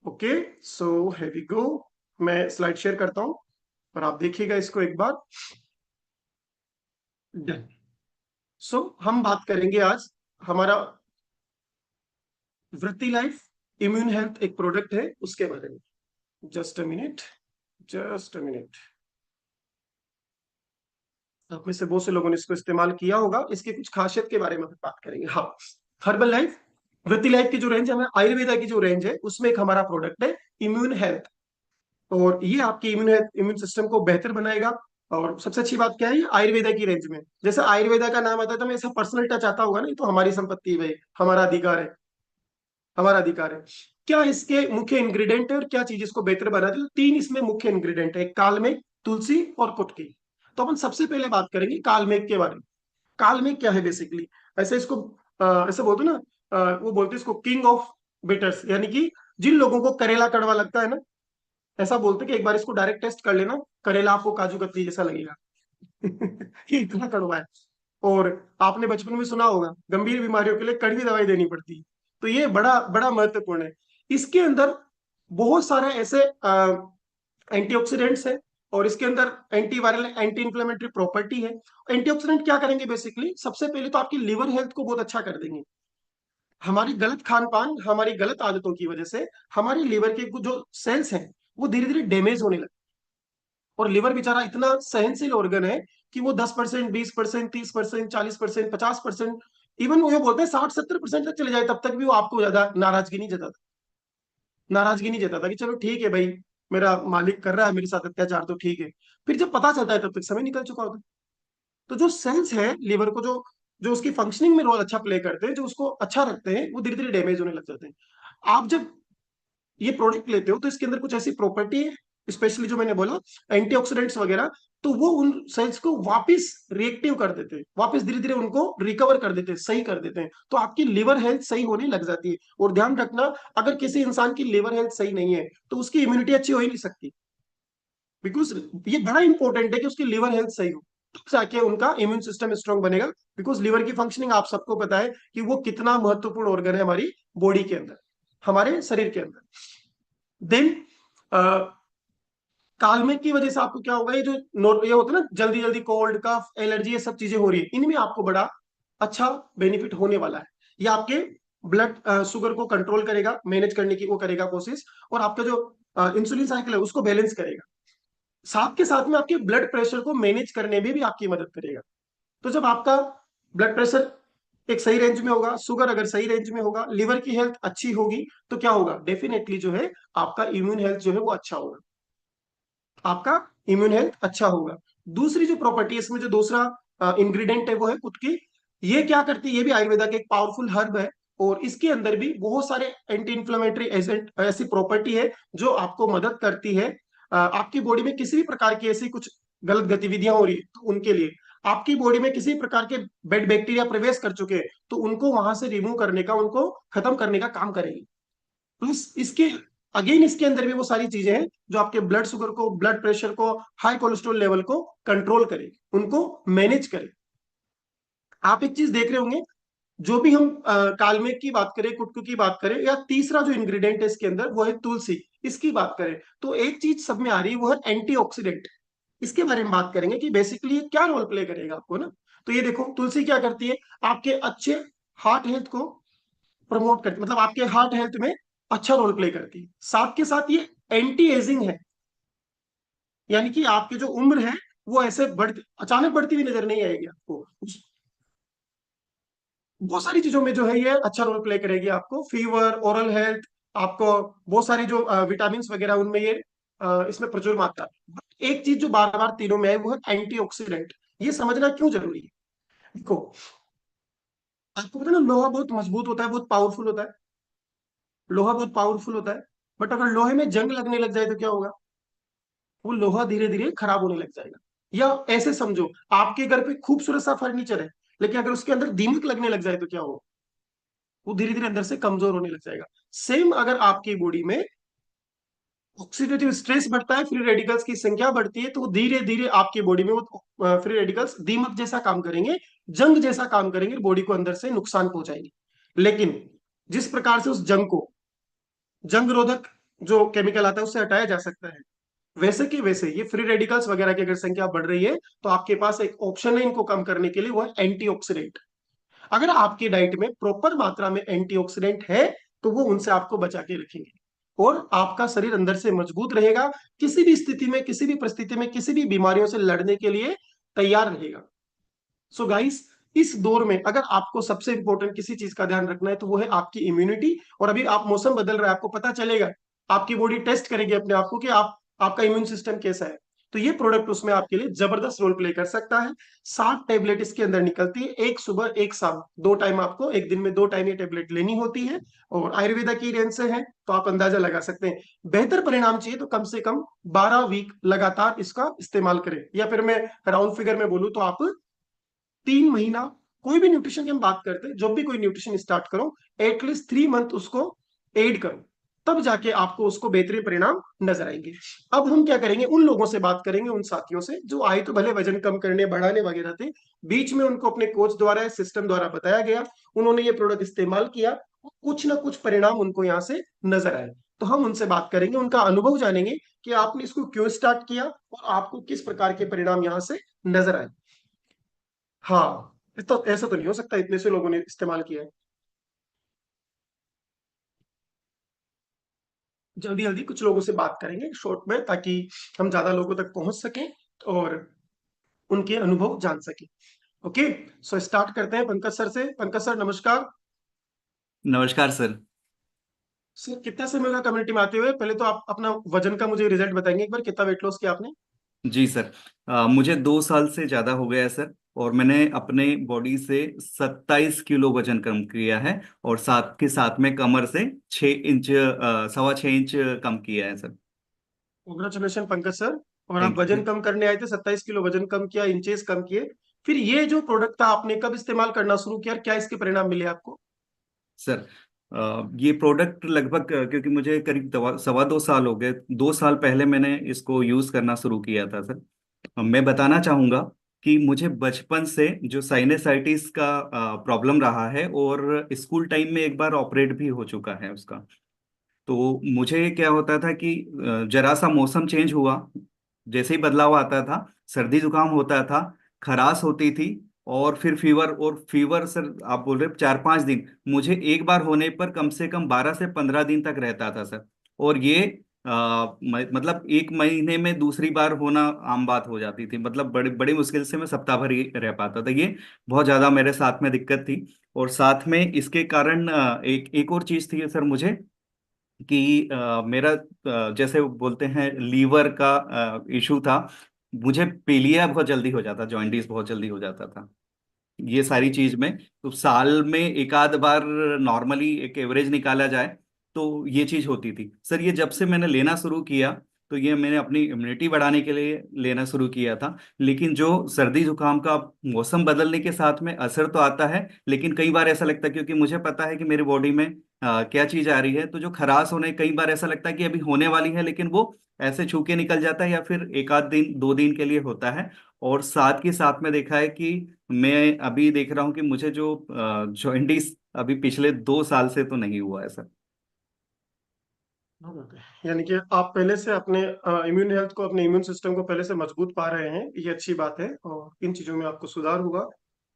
ओके, सो है वी गो। मैं स्लाइड शेयर करता हूं और आप देखिएगा इसको एक बार। डन। सो हम बात करेंगे आज हमारा वृत्ति लाइफ इम्यून हेल्थ एक प्रोडक्ट है उसके बारे में। Just a minute, just a minute. आप में से बहुत से लोगों ने इसको इस्तेमाल किया होगा, इसकी कुछ खासियत के बारे में बात करेंगे। हाँ, हर्बल लाइफ, वृत्ति लाइफ की जो रेंज है, आयुर्वेदा की जो रेंज है, उसमें एक हमारा प्रोडक्ट है इम्यून हेल्थ। और ये आपके इम्यून सिस्टम को बेहतर बनाएगा। और सबसे अच्छी बात क्या है, ये आयुर्वेदा की रेंज में, जैसे आयुर्वेदा का नाम आता है तो मैं ऐसा पर्सनल टच आता होगा ना, ये तो हमारी संपत्ति है भाई, हमारा अधिकार है, हमारा अधिकार है। क्या इसके मुख्य इंग्रेडिएंट है और क्या चीज इसको बेहतर बनाती है? तो तीन इसमें मुख्य इंग्रेडिएंट है, कालमेघ, तुलसी और कुटकी। तो अपन सबसे पहले बात करेंगे कालमेघ के बारे में। कालमेघ क्या है बेसिकली, ऐसे इसको ऐसे बोलते हैं ना, वो बोलते हैं इसको किंग ऑफ बिटर्स, यानी कि जिन लोगों को करेला कड़वा लगता है ना, ऐसा बोलते हैं कि एक बार इसको डायरेक्ट टेस्ट कर लेना, करेला आपको काजू कतली जैसा लगेगा। ये इतना कड़वा है। और आपने बचपन में सुना होगा, गंभीर बीमारियों के लिए कड़वी दवाई देनी पड़ती है। तो ये बड़ा बड़ा महत्वपूर्ण है। इसके अंदर बहुत सारे ऐसे एंटीऑक्सीडेंट्स है, और इसके अंदर एंटीवायरल एंटी इंफ्लेमेटरी प्रॉपर्टी है। एंटीऑक्सीडेंट क्या करेंगे बेसिकली, सबसे पहले तो आपकी लिवर हेल्थ को बहुत अच्छा कर देंगे। हमारी गलत खान पान, हमारी गलत आदतों की वजह से हमारी लिवर के कुछ जो सेल्स हैं वो धीरे धीरे डैमेज होने लगते हैं। और लिवर बेचारा इतना सहनशील ऑर्गन है कि वो 10%, 20%, 30%, 40%, 50%, इवन वो ये बोलते हैं 60-70% तक चले जाए, तब तक भी वो आपको ज्यादा नाराजगी नहीं जताता। नाराजगी नहीं जताता कि चलो ठीक है भाई, मेरा मालिक कर रहा है मेरे साथ अत्याचार तो ठीक है। फिर जब पता चलता है तब तक समय निकल चुका होता है। तो जो सेल्स है लिवर को, जो जो उसकी फंक्शनिंग में रोल अच्छा प्ले करते हैं, जो उसको अच्छा रखते हैं, वो धीरे धीरे डैमेज होने लग जाते हैं। आप जब ये प्रोडक्ट लेते हो तो इसके अंदर कुछ ऐसी प्रॉपर्टी है, स्पेशली जो मैंने बोला एंटीऑक्सीडेंट्स वगैरह, तो वो उन सेल्स को वापस रिएक्टिव कर देते हैं, वापस धीरे धीरे उनको रिकवर कर देते हैं, सही कर देते हैं। तो आपकी लिवर हेल्थ सही होने लग जाती है। और ध्यान रखना, अगर किसी इंसान की लिवर हेल्थ सही नहीं है तो उसकी इम्यूनिटी अच्छी हो ही नहीं सकती। बिकॉज ये बड़ा इंपॉर्टेंट है कि उसकी लिवर हेल्थ सही हो, तब जाके उनका इम्यून सिस्टम स्ट्रांग बनेगा। बिकॉज लिवर की फंक्शनिंग आप सबको पता है कि वो कितना महत्वपूर्ण ऑर्गन है हमारी बॉडी के अंदर, हमारे शरीर के अंदर। देन कालमेघ की वजह से आपको क्या होगा, ये जो ये होता है ना जल्दी जल्दी कोल्ड कफ एलर्जी, ये सब चीजें हो रही है, इनमें आपको बड़ा अच्छा बेनिफिट होने वाला है। ये आपके ब्लड शुगर को कंट्रोल करेगा, मैनेज करने की वो करेगा कोशिश। और आपका जो इंसुलिन साइकिल है उसको बैलेंस करेगा। साथ के साथ में आपके ब्लड प्रेशर को मैनेज करने में भी आपकी मदद करेगा। तो जब आपका ब्लड प्रेशर एक सही रेंज में होगा, शुगर अगर सही रेंज में होगा, लिवर की हेल्थ अच्छी होगी, तो क्या होगा, डेफिनेटली जो है आपका इम्यून हेल्थ जो है वो अच्छा होगा, आपका इम्यून हेल्थ अच्छा होगा। दूसरी जो प्रॉपर्टी है इसमें, जो दूसरा इंग्रेडिएंट है वो है कुटकी। ये क्या करती है, ये भी आयुर्वेदा के एक पावरफुल हर्ब है। और इसके अंदर भी बहुत सारे एंटी इंफ्लेमेटरी एजेंट, ऐसी प्रॉपर्टी है जो आपको मदद करती है। आपकी बॉडी में किसी भी प्रकार की ऐसी कुछ गलत गतिविधियां हो रही है तो उनके लिए, आपकी बॉडी में किसी प्रकार के बेड बैक्टीरिया प्रवेश कर चुके हैं तो उनको वहां से रिमूव करने का, उनको खत्म करने का काम करेगी। प्लस इसके अगेन इसके अंदर भी वो सारी चीजें हैं जो आपके ब्लड शुगर को, ब्लड प्रेशर को, हाई कोलेस्ट्रॉल लेवल को कंट्रोल करेगी, उनको मैनेज करे। आप एक चीज देख रहे होंगे, जो भी हम कालमेघ की बात करें, कुटकू की बात करें, या तीसरा जो इंग्रेडिएंट है इसके अंदर वो है तुलसी, इसकी बात करें, तो एक चीज सब में आ रही है, वो है एंटीऑक्सीडेंट। इसके बारे में बात करेंगे कि बेसिकली ये क्या रोल प्ले करेगा आपको ना। तो ये देखो, तुलसी क्या करती है, आपके अच्छे हार्ट हेल्थ को प्रमोट करती है, मतलब आपके हार्ट हेल्थ में अच्छा रोल प्ले करती है। साथ के साथ ये एंटी एजिंग है, यानी कि आपकी जो उम्र है वो ऐसे अचानक बढ़ती हुई नजर नहीं आएगी आपको। बहुत सारी चीजों में जो है ये अच्छा रोल प्ले करेगी आपको, फीवर, ओरल हेल्थ, आपको बहुत सारी जो विटामिन वगैरह उनमें ये इसमें प्रचुर मात्रा है। बट एक चीज जो बार बार तीनों में है वो है एंटीऑक्सीडेंट। ये समझना क्यों जरूरी है, देखो, आपको पता है ना, लोहा बहुत मजबूत होता है, बहुत पावरफुल होता है। लोहा बहुत पावरफुल होता है, बट अगर लोहे में जंग लगने लग जाए तो क्या होगा, वो लोहा धीरे धीरे खराब होने लग जाएगा। या ऐसे समझो, आपके घर पे खूबसूरत सा फर्नीचर है, लेकिन अगर उसके अंदर दीमक लगने लग जाए तो क्या होगा, वो धीरे धीरे अंदर से कमजोर होने लग जाएगा। सेम अगर आपकी बॉडी में ऑक्सीडेटिव स्ट्रेस बढ़ता है, फ्री रेडिकल्स की संख्या बढ़ती है, तो धीरे धीरे आपकी बॉडी में वो फ्री रेडिकल्स दीमक जैसा काम करेंगे, जंग जैसा काम करेंगे, बॉडी को अंदर से नुकसान पहुंचाएंगे। लेकिन जिस प्रकार से उस जंग को, जंग रोधक जो केमिकल आता है उससे हटाया जा सकता है, वैसे कि वैसे ये फ्री रेडिकल्स वगैरह की अगर संख्या बढ़ रही है तो आपके पास एक ऑप्शन है इनको कम करने के लिए, वो है एंटीऑक्सीडेंट। अगर आपकी डाइट में प्रॉपर मात्रा में एंटीऑक्सीडेंट है तो वो उनसे आपको बचा के रखेंगे, और आपका शरीर अंदर से मजबूत रहेगा, किसी भी स्थिति में, किसी भी परिस्थिति में, किसी भी बीमारियों से लड़ने के लिए तैयार रहेगा। सो गाइस, इस दौर में अगर आपको सबसे इंपॉर्टेंट किसी चीज का ध्यान रखना है तो वो है आपकी इम्यूनिटी। और अभी आप मौसम बदल रहा है, आपको पता चलेगा, आपकी बॉडी टेस्ट करेगी अपने आप को कि आप आपका इम्यून सिस्टम कैसा है। तो ये प्रोडक्ट उसमें आपके लिए जबरदस्त रोल प्ले कर सकता है। 7 टेबलेट इसके अंदर निकलती है, एक सुबह एक शाम, 2 टाइम, आपको एक दिन में 2 टाइम ये टेबलेट लेनी होती है। और आयुर्वेदा की रेंज से है तो आप अंदाजा लगा सकते हैं। बेहतर परिणाम चाहिए तो कम से कम 12 वीक लगातार इसका इस्तेमाल करें, या फिर मैं राउंड फिगर में बोलूं तो आप 3 महीना, कोई भी न्यूट्रिशन की हम बात करते हैं, जब भी कोई न्यूट्रिशन स्टार्ट करो, एटलीस्ट 3 मंथ उसको एड करो, तब जाके आपको उसको बेहतरीन परिणाम नजर आएंगे। अब हम क्या करेंगे, उन लोगों से बात करेंगे, उन साथियों से जो आए तो भले वजन कम करने बढ़ाने वगैरह थे, बीच में उनको अपने कोच द्वारा सिस्टम द्वारा बताया गया, उन्होंने ये प्रोडक्ट इस्तेमाल किया, कुछ ना कुछ परिणाम उनको यहाँ से नजर आए। तो हम उनसे बात करेंगे, उनका अनुभव जानेंगे कि आपने इसको क्यों स्टार्ट किया और आपको किस प्रकार के परिणाम यहाँ से नजर आए। हाँ, तो ऐसा तो नहीं हो सकता इतने से लोगों ने इस्तेमाल किया है। जल्दी जल्दी कुछ लोगों से बात करेंगे शॉर्ट में, ताकि हम ज्यादा लोगों तक पहुंच सकें और उनके अनुभव जान सकें। ओके, सो स्टार्ट करते हैं पंकज सर से। पंकज सर नमस्कार। नमस्कार सर। सर कितना समय का कम्युनिटी में आते हुए, पहले तो आप अपना वजन का मुझे रिजल्ट बताएंगे एक बार, कितना वेट लॉस किया आपने? जी सर। मुझे 2 साल से ज़्यादा हो गया है सर। और मैंने अपने बॉडी से 27 किलो वजन कम किया है। और साथ के साथ में कमर से 6 इंच, 6.25 इंच कम किया है सर। Congratulation Pankaj sir. और आप थैंक वजन यू कम करने आए थे, 27 किलो वजन कम किया, इंचेस कम किए। फिर ये जो प्रोडक्ट था आपने कब इस्तेमाल करना शुरू किया और क्या इसके परिणाम मिले आपको? सर। ये प्रोडक्ट लगभग क्योंकि मुझे करीब 2.25 साल हो गए, 2 साल पहले मैंने इसको यूज़ करना शुरू किया था सर। मैं बताना चाहूँगा कि मुझे बचपन से जो साइनसाइटिस का प्रॉब्लम रहा है, और स्कूल टाइम में एक बार ऑपरेट भी हो चुका है उसका। तो मुझे क्या होता था कि जरा सा मौसम चेंज हुआ, जैसे ही बदलाव आता था, सर्दी जुकाम होता था, खराश होती थी, और फिर फीवर। और फीवर सर आप बोल रहे 4-5 दिन, मुझे एक बार होने पर कम से कम 12 से 15 दिन तक रहता था सर। और ये मतलब 1 महीने में दूसरी बार होना आम बात हो जाती थी। मतलब बड़ी बड़ी मुश्किल से मैं सप्ताह भर ही रह पाता था। ये बहुत ज्यादा मेरे साथ में दिक्कत थी। और साथ में इसके कारण एक और चीज थी सर मुझे, कि मेरा जैसे वो बोलते हैं लीवर का इशू था। मुझे पीलिया बहुत जल्दी हो जाता, जॉइंटिस बहुत जल्दी हो जाता था। ये सारी चीज में तो साल में एक आध बार नॉर्मली एक एवरेज निकाला जाए तो ये चीज होती थी सर। ये जब से मैंने लेना शुरू किया, तो ये मैंने अपनी इम्यूनिटी बढ़ाने के लिए लेना शुरू किया था। लेकिन जो सर्दी जुकाम का मौसम बदलने के साथ में असर तो आता है, लेकिन कई बार ऐसा लगता है, क्योंकि मुझे पता है कि मेरी बॉडी में क्या चीज आ रही है, तो जो खराश होने कई बार ऐसा लगता है कि अभी होने वाली है, लेकिन वो ऐसे छू के निकल जाता है, या फिर एक आध दिन 2 दिन के लिए होता है। और साथ के साथ में देखा है कि मैं अभी देख रहा हूँ कि मुझे जो जॉइंटिस अभी पिछले 2 साल से तो नहीं हुआ है सर। यानी कि आप पहले से अपने इम्यून हेल्थ को, अपने इम्यून सिस्टम को पहले से मजबूत पा रहे हैं, ये अच्छी बात है और इन चीजों में आपको सुधार होगा।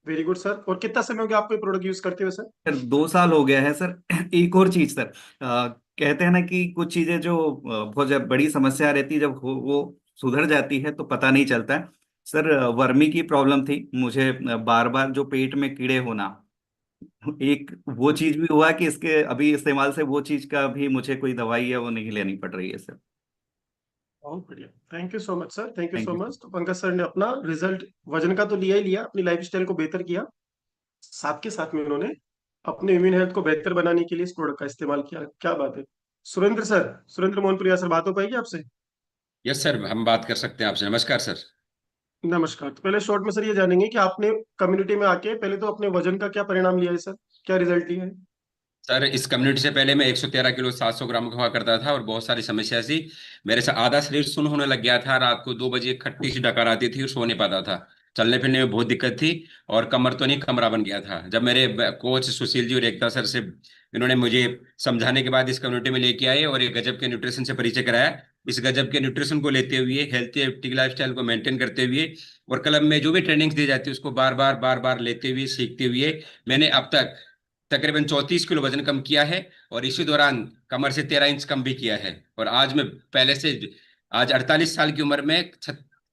Very good sir. और कितना समय हो गया आपको ये प्रोडक्ट यूज करते हुए सर? सर 2 साल हो गया है सर। एक और चीज सर, कहते हैं ना कि कुछ चीजें जो बहुत जब बड़ी समस्या रहती है, जब वो सुधर जाती है तो पता नहीं चलता है। सर वर्मी की प्रॉब्लम थी मुझे, बार बार जो पेट में कीड़े होना, एक वो चीज भी हुआ कि इसके अभी इस्तेमाल से वो चीज का भी मुझे कोई दवाई है वो नहीं लेनी पड़ रही है सर। बहुत बढ़िया, thank you so much sir, thank you thank so you much. तो पंकज सर ने अपना रिजल्ट, वजन का तो लिया ही लिया, अपनी लाइफस्टाइल को बेहतर किया, साथ के साथ में उन्होंने अपने इम्यून हेल्थ को बेहतर बनाने के लिए इस प्रोडक्ट का इस्तेमाल किया। क्या बात है। सुरेंद्र सर, सुरेंद्र मोहनपुरिया सर, बात हो पाएगी आपसे? यस सर, हम बात कर सकते हैं आपसे। नमस्कार सर। नमस्कार। तो पहले शॉर्ट में सर ये जानेंगे कि आपने कम्युनिटी में आके पहले तो अपने वजन का क्या परिणाम लिया है सर, क्या रिजल्ट लिया है? सर इस कम्युनिटी से पहले मैं 113 किलो 700 ग्राम का हुआ करता था और बहुत सारी समस्या थी। मेरे से आधा शरीर सुन्न होने लग गया था, रात को 2 बजे खट्टी सी डकार आती थी और सो नहीं पाता था। चलने फिरने में बहुत दिक्कत थी और कमर तो नहीं, कमरा बन गया था। जब मेरे कोच सुशील जी और एकता सर से इन्होंने मुझे समझाने के बाद इस कम्युनिटी में लेके आए और एक गजब के न्यूट्रिशन से परिचय कराया। इस गजब के न्यूट्रिशन को लेते हुए, हेल्थी एक्टिव लाइफस्टाइल को मेंटेन करते हुए और क्लब में जो भी ट्रेनिंग्स दी जाती है उसको बार बार लेते हुए, सीखते हुए, मैंने अब तक तकरीबन 34 किलो वजन कम किया है। और इसी दौरान कमर से 13 इंच कम भी किया है। और आज मैं पहले से, आज 48 साल की उम्र में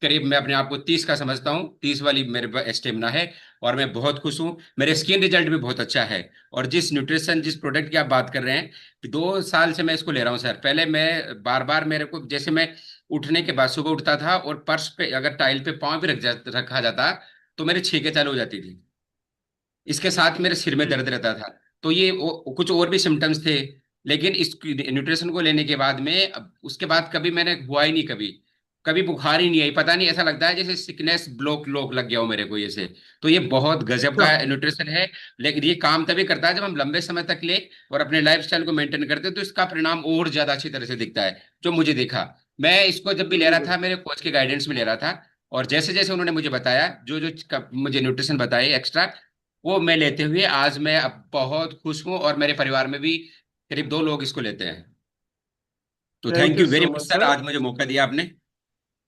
करीब मैं अपने आप को 30 का समझता हूँ, 30 वाली मेरे पास स्टेमिना है। और मैं बहुत खुश हूँ। मेरे स्किन रिजल्ट भी बहुत अच्छा है। और जिस प्रोडक्ट की आप बात कर रहे हैं, 2 साल से मैं इसको ले रहा हूँ सर। पहले मैं बार बार, मेरे को जैसे मैं उठने के बाद सुबह उठता था और पर्स पे अगर टाइल पे पाँव भी रखा जाता तो मेरे छींके चालू हो जाती थी। इसके साथ मेरे सिर में जी। दर्द रहता था। तो ये कुछ और भी सिम्टम्स थे। लेकिन इस न्यूट्रिशन को लेने के बाद में उसके बाद कभी मैंने हुआ ही नहीं, कभी कभी बुखार ही नहीं आई। पता नहीं, ऐसा लगता है जैसे सिकनेस ब्लॉक लॉक लग गया हो मेरे को जैसे। तो ये बहुत गजब क्या का बात न्यूट्रिशन है। लेकिन ये काम तभी करता है जब हम लंबे समय तक ले और अपने लाइफस्टाइल को मेंटेन करते हैं, तो इसका परिणाम और ज्यादा अच्छी तरह से दिखता है, जो मुझे दिखा। मैं इसको जब भी ले रहा बिल्कुल। था, मेरे कोच के गाइडेंस में ले रहा था। और जैसे जैसे उन्होंने मुझे बताया, जो जो मुझे न्यूट्रिशन बताए एक्स्ट्रा, वो मैं लेते हुए आज मैं अब बहुत खुश हूँ। और मेरे परिवार में भी करीब 2 लोग इसको लेते हैं। तो thank thank you you very so much much sir, sir. आज मुझे मौका दिया आपने।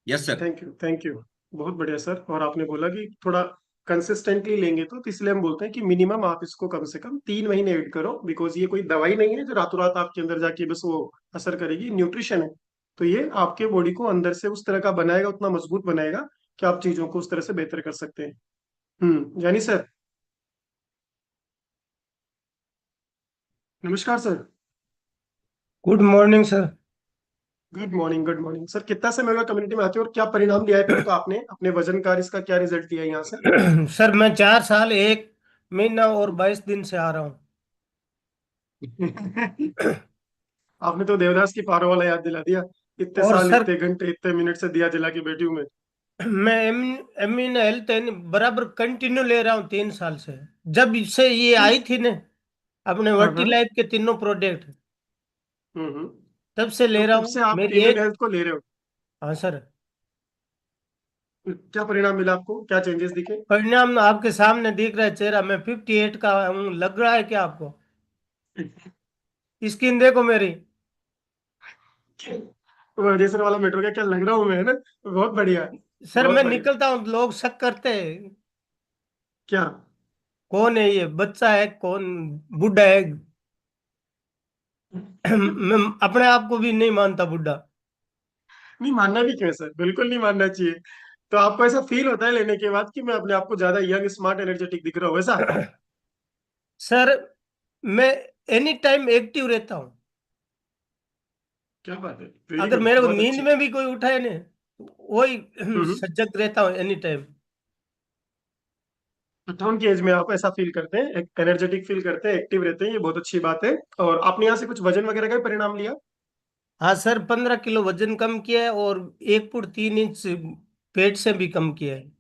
Yes sir. Thank you, thank you. बहुत बढ़िया सर। और आपने बोला कि थोड़ा कंसिस्टेंटली लेंगे तो इसलिए हम बोलते हैं कि मिनिमम आप इसको कम से कम 3 महीने वेट करो, बिकॉज ये कोई दवाई नहीं है जो रातों रात आपके अंदर जाके बस वो असर करेगी। न्यूट्रिशन है, तो ये आपके बॉडी को अंदर से उस तरह का बनाएगा, उतना मजबूत बनाएगा कि आप चीजों को उस तरह से बेहतर कर सकते हैं। यानी सर, नमस्कार sir. Good morning sir. Good morning, good morning sir. कितना समय होगा कम्युनिटी में आते हो और क्या परिणाम लिया है फिर तो आपने अपने वजन का, इसका क्या रिजल्ट दिया है यहाँ से? सर मैं 4 साल 1 महीना और 22 दिन से आ रहा हूँ। आपने तो देवदास की पारो वाला याद दिला दिया। इतने और साल, सर इतने घंटे, इतने मिनट से दिया जला के बैठी हूँ मैं। मैं एमिन हेल्थ बराबर कंटिन्यू ले रहा हूँ 3 साल से। जब से ये आई थी ने अपने हाँ वर्टी हाँ। लाइफ के तीनों प्रोडक्ट, हम्म। तब से ले तो रहा तब हूँ से आप मेरी इम्यून एक। हेल्थ को ले रहे हो? हाँ सर। क्या परिणाम मिला आपको, क्या चेंजेस दिखे? परिणाम आपके सामने दिख रहा है, चेहरा मैं 58 का हूँ, लग रहा है क्या आपको? स्किन देखो मेरी। रेडिएशन वाला मेट्रो का क्या लग रहा हूँ मैं, है ना? बहुत बढ़िया। सर बहुत मैं बढ़िया। निकलता हूँ लोग शक करते हैं, क्या? कौन है ये, बच्चा है कौन, बुढ़ा है। मैं अपने आप को भी नहीं मानता बुढ़ा। नहीं मानना भी क्यों है सर, बिल्कुल नहीं मानना चाहिए। तो आपको ऐसा फील होता है लेने के बाद कि मैं अपने आप को ज्यादा यंग, स्मार्ट, एनर्जेटिक दिख रहा हूँ, ऐसा? सर मैं एनी टाइम एक्टिव रहता हूँ। क्या बात है, वेरी अगर गुड, मेरे को बहुत नींद अच्छी। में भी कोई उठाए ने, वही हम्म। सजग रहता हूँ एनी टाइम। 58 की एज में आप ऐसा फील करते हैं, एनर्जेटिक फील करते हैं, एक्टिव रहते हैं, ये बहुत अच्छी बात है। और आपने यहाँ से कुछ वजन वगैरह का भी परिणाम लिया? हाँ सर 15 किलो वजन कम किया है और 1 फुट 3 इंच पेट से भी कम किया है।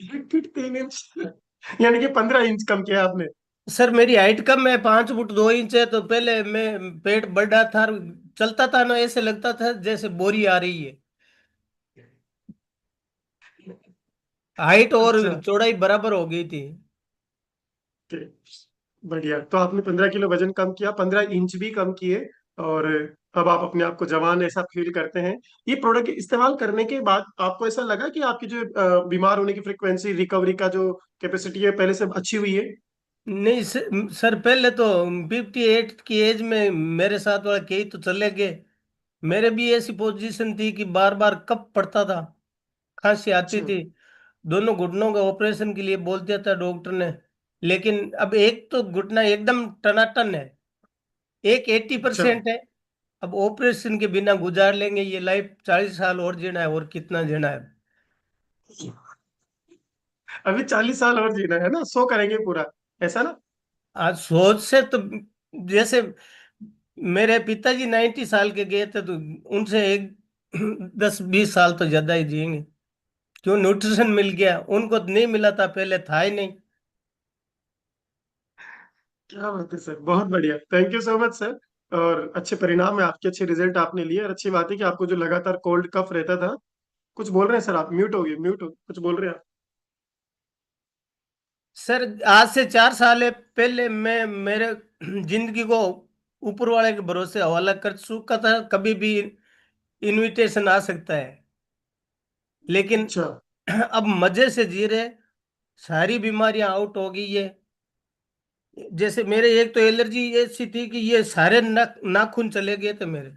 1 फीट 3 इंच यानी कि 15 इंच कम किया आपने? सर मेरी हाइट कम है, 5 फुट 2 इंच है, तो पहले मैं पेट बड़ा था, चलता था ना ऐसे लगता था जैसे बोरी आ रही है। हाइट और अच्छा। चौड़ाई बराबर हो गई थी। ओके, बढ़िया। तो आपने 15 किलो वजन कम किया, 15 इंच भी कम किए, और अब आप अपने आप को जवान ऐसा फील करते हैं। ये प्रोडक्ट इस्तेमाल करने के बाद आपको ऐसा लगा कि आपकी जो बीमार होने की फ्रिक्वेंसी, रिकवरी का जो कैपेसिटी है, पहले से अच्छी हुई है? नहीं सर पहले तो 58 की एज में मेरे साथ वाला कई तो चले गए। मेरे भी ऐसी पोजीशन थी कि बार बार कफ पड़ता था, खांसी आती अच्छा। थी। दोनों घुटनों का ऑपरेशन के लिए बोल दिया था डॉक्टर ने। लेकिन अब एक तो घुटना एकदम टनाटन है, एक एट्टी अच्छा। परसेंट है। अब ऑपरेशन के बिना गुजार लेंगे ये लाइफ, 40 साल और जीना है, और कितना जीना है। अभी 40 साल और जीना है ना, 100 करेंगे पूरा, ऐसा ना? आज सोच से तो जैसे मेरे पिताजी 90 साल के गए थे, तो उनसे एक 10-20 साल तो ज्यादा ही जिएंगे। क्यों, न्यूट्रिशन मिल गया, उनको तो नहीं मिला था पहले, था ही नहीं। क्या बात है सर, बहुत बढ़िया, thank you so much sir. और अच्छे परिणाम है आपके, अच्छे रिजल्ट आपने लिए, और अच्छी बात है कि आपको जो लगातार कोल्ड कफ रहता था। कुछ बोल रहे हैं सर आप? म्यूट हो गए, म्यूट हो, कुछ बोल रहे हैं आप? सर आज से 4 साल पहले मैं मेरे जिंदगी को ऊपर वाले के भरोसे हवाला कर चुका था, कभी भी इनविटेशन आ सकता है। लेकिन अच्छा। अब मजे से जी रहे, सारी बीमारियां आउट हो गई है। जैसे मेरे एक तो एलर्जी ऐसी थी कि ये सारे नाखून चले गए थे मेरे।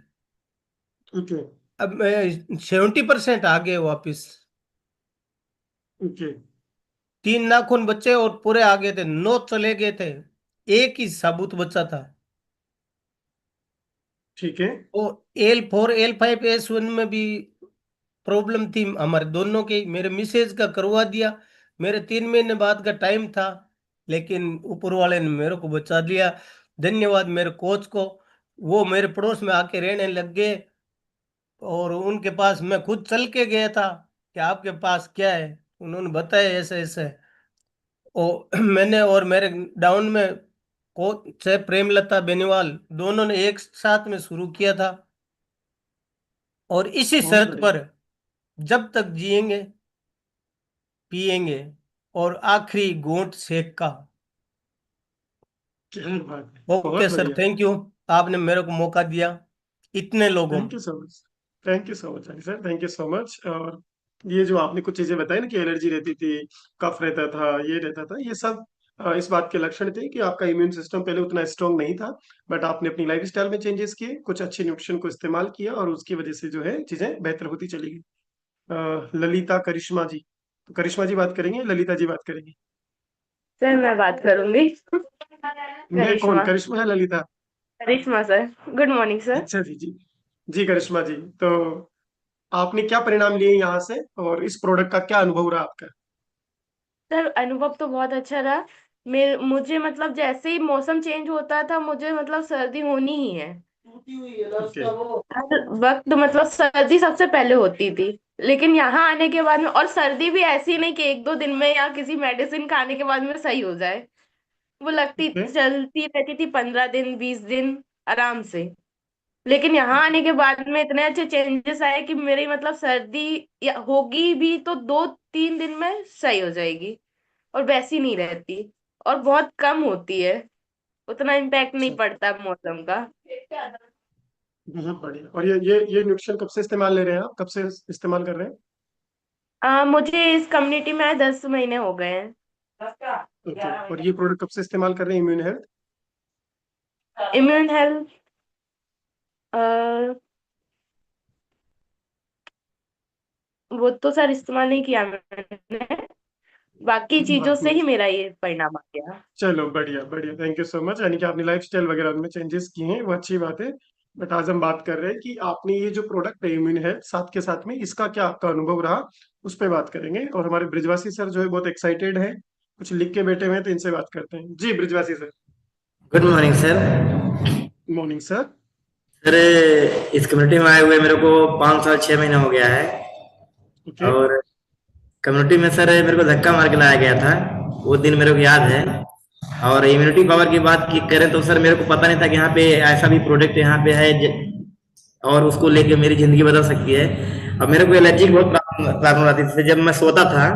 ओके। अब मैं 70% आ गए वापिस। ओके। 3 नाखून बचे और पूरे आ गए थे, 9 चले गए थे, एक ही साबुत बचा था। ठीक है। वो L4 L5 S1 में भी प्रॉब्लम थी हमारे दोनों की। मेरे मिसेज का करवा दिया, मेरे 3 महीने बाद का टाइम था, लेकिन ऊपर वाले ने मेरे को बचा लिया। धन्यवाद मेरे कोच को। वो मेरे पड़ोस में आके रहने लग गए और उनके पास मैं खुद चल के गया था कि आपके पास क्या है, उन्होंने बताया ऐसे ऐसे। ओ मैंने और मेरे डाउन में कोच है प्रेमलता बेनीवाल, दोनों ने एक साथ में शुरू किया था, और इसी बहुत शर्त बढ़िया। पर जब तक जिएंगे पिएंगे और आखिरी घूंट शेख का। क्या बात है, ओके बहुत सर, बढ़िया। थैंक यू, आपने मेरे को मौका दिया इतने लोगों थैंक में। You so much. Thank you so much sir, thank you so much. और ये जो आपने कुछ चीजें बताई ना कि एलर्जी रहती थी, कफ रहता था, ये रहता था, ये सब इस बात के लक्षण थे कि आपका इम्यून सिस्टम पहले उतना स्ट्रांग नहीं था। बट आपने अपनी लाइफ स्टाइल में चेंजेस किए, कुछ अच्छे न्यूट्रिशन को इस्तेमाल किया और उसकी वजह से जो है चीजें बेहतर होती चली गई। ललिता करिश्मा जी, तो करिश्मा जी बात करेंगे, ललिता जी बात करेंगी? सर मैं बात करूंगी। मैं कौन, करिश्मा। करिश्मा या ललिता? करिश्मा सर। Good morning sir. अच्छा जी जी। जी करिश्मा जी, तो आपने क्या परिणाम लिए यहाँ से और इस प्रोडक्ट का क्या अनुभव रहा आपका? सर अनुभव तो बहुत अच्छा रहा। मुझे मतलब जैसे ही मौसम चेंज होता था मुझे मतलब सर्दी होनी ही है। ओके। हर वक्त मतलब सर्दी सबसे पहले होती थी। लेकिन यहाँ आने के बाद में, और सर्दी भी ऐसी नहीं कि 1-2 दिन में या किसी मेडिसिन खाने के बाद में सही हो जाए। वो लगती ओके। चलती रहती थी 15 दिन 20 दिन आराम से। लेकिन यहाँ आने के बाद में इतने अच्छे चेंजेस आए कि मेरी मतलब सर्दी होगी भी तो 2-3 दिन में सही हो जाएगी, और वैसी नहीं रहती, और बहुत कम होती है। उतना इम्पैक्ट अच्छा, नहीं पड़ता मौसम का। बहुत बढ़िया। और ये न्यूट्रिशन कब से इस्तेमाल ले रहे हैं आप, कब से इस्तेमाल कर रहे हैं? मुझे इस कम्युनिटी में 10 महीने हो गए हैं। ओके। और ये प्रोडक्ट कब से इस्तेमाल कर रहे हैं, इम्यून हेल्थ? इम्यून हेल्थ वो तो सर इस्तेमाल नहीं किया मैंने। बाकी कोई चीजों बात से नहीं। ही मेरा ये परिणाम आ गया। चलो बढ़िया बढ़िया, थैंक यू सो मच। यानी कि आपने लाइफ स्टाइल वगैरह में चेंजेस किए हैं, वो अच्छी बात है। बट आज हम बात कर रहे हैं कि आपने ये जो प्रोडक्ट है इम्यून हेल्थ, साथ के साथ में इसका क्या आपका अनुभव रहा, उस पर बात करेंगे। और हमारे ब्रिजवासी सर जो है बहुत एक्साइटेड है, कुछ लिख के बैठे हुए हैं, तो इनसे बात करते हैं। जी Brijwasi sir. Good morning sir. Morning sir. Sir इस कम्युनिटी में आए हुए मेरे को 5 साल 6 महीने हो गया है। ओके। और कम्युनिटी में सर मेरे को धक्का मार के लाया गया था, वो दिन मेरे को याद है। और इम्यूनिटी पावर की बात की करें तो सर मेरे को पता नहीं था कि यहाँ पे ऐसा भी प्रोडक्ट यहाँ पे है और उसको लेके मेरी जिंदगी बदल सकती है। और मेरे को एलर्जी की बहुत प्रॉब्लम आती थी। जब मैं सोता था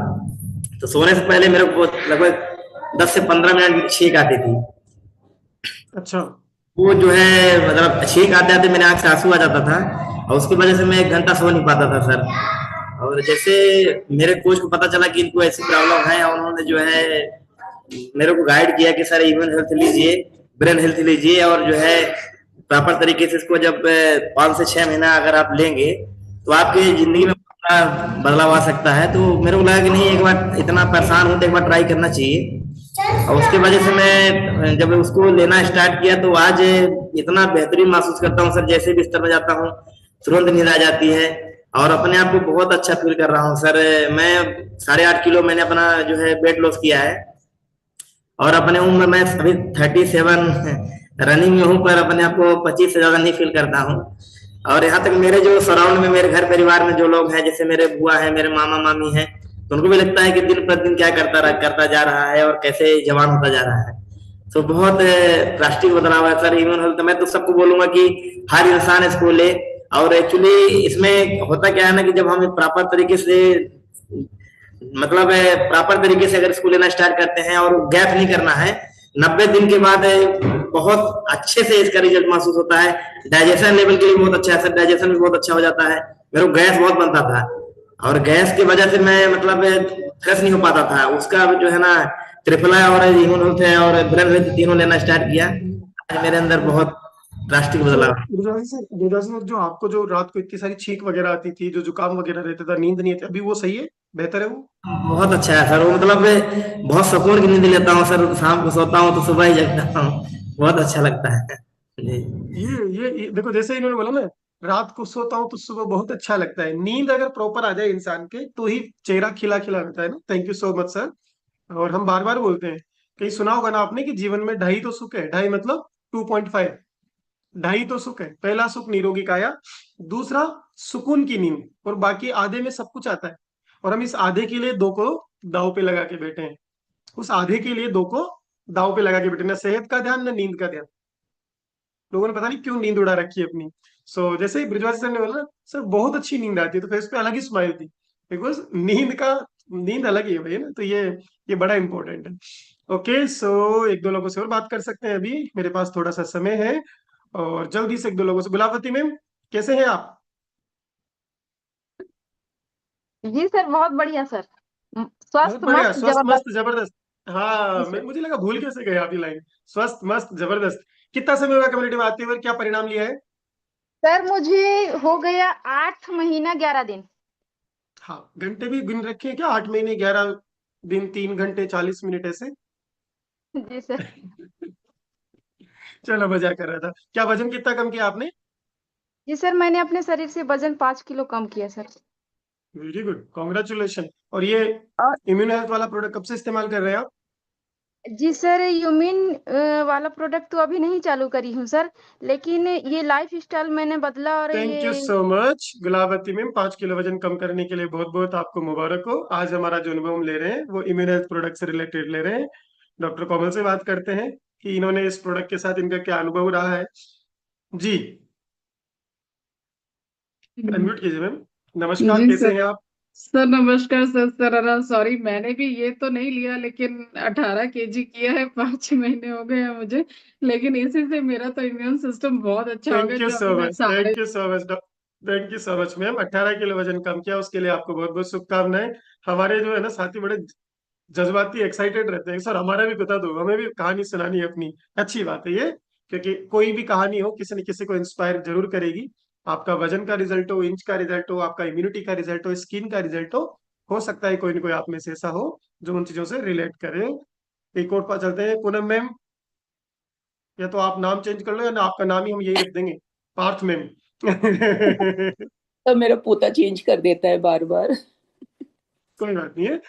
तो सोने से पहले मेरे को लगभग 10 से 15 मिनट छींक आती थी। अच्छा। वो जो है मतलब छींक आते आते मेरे आंख से आंसू आ जाता था, और उसकी वजह से मैं 1 घंटा सो नहीं पाता था सर। और जैसे मेरे कोच को पता चला कि इनको ऐसी प्रॉब्लम है, और उन्होंने जो है मेरे को गाइड किया कि सर इम्यून हेल्थ लीजिए, ब्रेन हेल्थ लीजिए, और जो है प्रॉपर तरीके से इसको जब 5 से 6 महीना अगर आप लेंगे तो आपकी जिंदगी में बड़ा बदलाव आ सकता है। तो मेरे को लगा कि नहीं, एक बार इतना परेशान हूं तो एक बार ट्राई करना चाहिए। और उसके वजह से मैं जब उसको लेना स्टार्ट किया तो आज इतना बेहतरीन महसूस करता हूँ सर। जैसे बिस्तर में जाता हूँ तुरंत नींद आ जाती है, और अपने आप को बहुत अच्छा फील कर रहा हूँ सर। मैं 8.5 किलो मैंने अपना जो है वेट लॉस किया है, और अपने उम्र में अभी 37 रनिंग में हूँ, पर अपने आप को 25 से ज्यादा नहीं फील करता हूँ। और यहाँ तक मेरे जो सराउंड में मेरे घर परिवार में जो लोग हैं, जैसे मेरे बुआ है, मेरे मामा मामी हैं, तो उनको भी लगता है कि दिन प्रतिदिन क्या करता जा रहा है और कैसे जवान होता जा रहा है। तो बहुत ड्रास्टिक बदलाव है सर इम्यून हेल्थ। मैं तो सबको बोलूंगा कि हर इंसान इसको ले। और एक्चुअली इसमें होता क्या है ना कि जब हम प्रॉपर तरीके से मतलब प्रॉपर तरीके से अगर इसको लेना स्टार्ट करते हैं और गैप नहीं करना है, 90 दिन के बाद बहुत अच्छे से इसका रिजल्ट महसूस होता है। डाइजेशन लेवल के लिए बहुत अच्छा है सर, डाइजेशन भी बहुत अच्छा हो जाता है। मेरे को गैस बहुत बनता था, और गैस की वजह से मैं मतलब फ्रेश नहीं हो पाता था। उसका जो है ना त्रिफला और इम्यून हेल्थ है और ब्रेन हेल्थ तीनों लेना स्टार्ट किया। आज मेरे अंदर बहुत ड्रास्टिक तो बदलाव। गुरुदास सर, जो आपको जो रात को इतनी सारी छींक वगैरह आती थी, जो जुकाम वगैरह रहता था, नींद नहीं आती, अभी वो सही है, बेहतर है वो? बहुत अच्छा है सर, वो मतलब बहुत सुकून की नींद लेता हूँ सर, शाम को सोता हूँ तो सुबह ही जगता हूँ, बहुत अच्छा लगता है जी। ये देखो, जैसे इन्होंने बोला ना, रात को सोता हूँ तो सुबह बहुत अच्छा लगता है। नींद अगर प्रॉपर आ जाए इंसान के तो ही चेहरा खिला खिला रहता है ना। Thank you so much sir. और हम बार बार बोलते हैं, कहीं सुना होगा ना आपने कि जीवन में ढाई तो सुख है। ढाई मतलब 2.5। ढाई तो सुख है। पहला सुख निरोगी काया, दूसरा सुकून की नींद, और बाकी आधे में सब कुछ आता है। और हम इस आधे के लिए दो को दाव पे लगा के बैठे हैं। उस आधे के लिए दो को दाव पे लगा के बैठे, ना सेहत का ध्यान ना नींद का ध्यान। लोगों ने पता नहीं क्यों नींद उड़ा रखी है अपनी। जैसे ही ब्रिजवासी सर ने बोला ना, सर बहुत अच्छी नींद आती है, तो फेस पे अलग ही स्माइल थी। बिकॉज नींद अलग ही है भाई, ना। तो ये बड़ा इंपॉर्टेंट है। ओके, एक दो लोगों से और बात कर सकते हैं, अभी मेरे पास थोड़ा सा समय है। और जल्दी से एक दो लोगों से, गुलाबवती मैम, कैसे हैं आप? जी सर, बहुत बढ़िया सर। बहुत स्वस्थ बढ़िया, मस्त स्वस्थ जबरदस्त। मस्त जबरदस्त। जी हाँ, सर। मुझे लगा भूल कैसे गए आप ये लाइन। स्वस्थ मस्त जबरदस्त। कितना समय होगा कम्युनिटी में आते हुए, क्या परिणाम लिया है? सर मुझे हो गया 8 महीना 11 दिन। हाँ, घंटे भी गिन रखे हैं क्या? 8 महीने 11 दिन 3 घंटे 40 मिनट ऐसे? जी सर। चलो, मजा कर रहा था। क्या वजन कितना कम किया आपने? जी सर, मैंने अपने शरीर से वजन 5 किलो कम किया सर। Very good, congratulation. और ये और इम्यून हेल्थ वाला प्रोडक्ट कब से इस्तेमाल कर रहे हैं आप? जी सर, यूमिन वाला प्रोडक्ट तो अभी नहीं चालू करी हूँ सर, लेकिन ये लाइफ स्टाइल मैंने बदला और थैंक यू ये। सो मच गुलाबती मैम, 5 किलो वजन कम करने के लिए बहुत बहुत आपको मुबारक हो। आज हमारा जो अनुभव हम ले रहे हैं वो इम्यून हेल्थ प्रोडक्ट से रिलेटेड ले रहे हैं। डॉक्टर कोमल से बात करते हैं कि इन्होंने इस प्रोडक्ट के साथ इनका क्या अनुभव रहा है। जी, अनम्यूट कीजिए मैम। नमस्कार, जी कैसे सर। हैं आप? सर नमस्कार सर। सर सॉरी, मैंने भी ये तो नहीं लिया, लेकिन 18 kg किया है। 5 महीने हो गए हैं मुझे, लेकिन इसी से मेरा तो इम्यून सिस्टम बहुत अच्छा हो गया, थैंक यू जो सो अभी मैं मच, सारे। Thank you so much, thank you so much ma'am. 18 kilo वजन कम किया, उसके लिए आपको बहुत बहुत शुभकामनाएं। हमारे जो है ना साथी, बड़े जज्बाती एक्साइटेड रहते हैं, सर हमारा भी बता दो, हमें भी कहानी सुनानी है अपनी। अच्छी बात है ये, क्योंकि कोई भी कहानी हो किसी न किसी को इंस्पायर जरूर करेगी। आपका वजन का रिजल्ट हो, इंच का रिजल्ट हो, आपका इम्यूनिटी का रिजल्ट हो, स्किन का रिजल्ट हो सकता है कोई ना कोई आप में से ऐसा हो जो उन चीजों से रिलेट करे। एक और पास चलते हैं, पूनम मैम। या तो आप नाम चेंज कर लो, या ना आपका नाम ही हम यही रख देंगे, पार्थ मैम। तो मेरा पोता चेंज कर देता है बार बार। कोई बात नहीं है,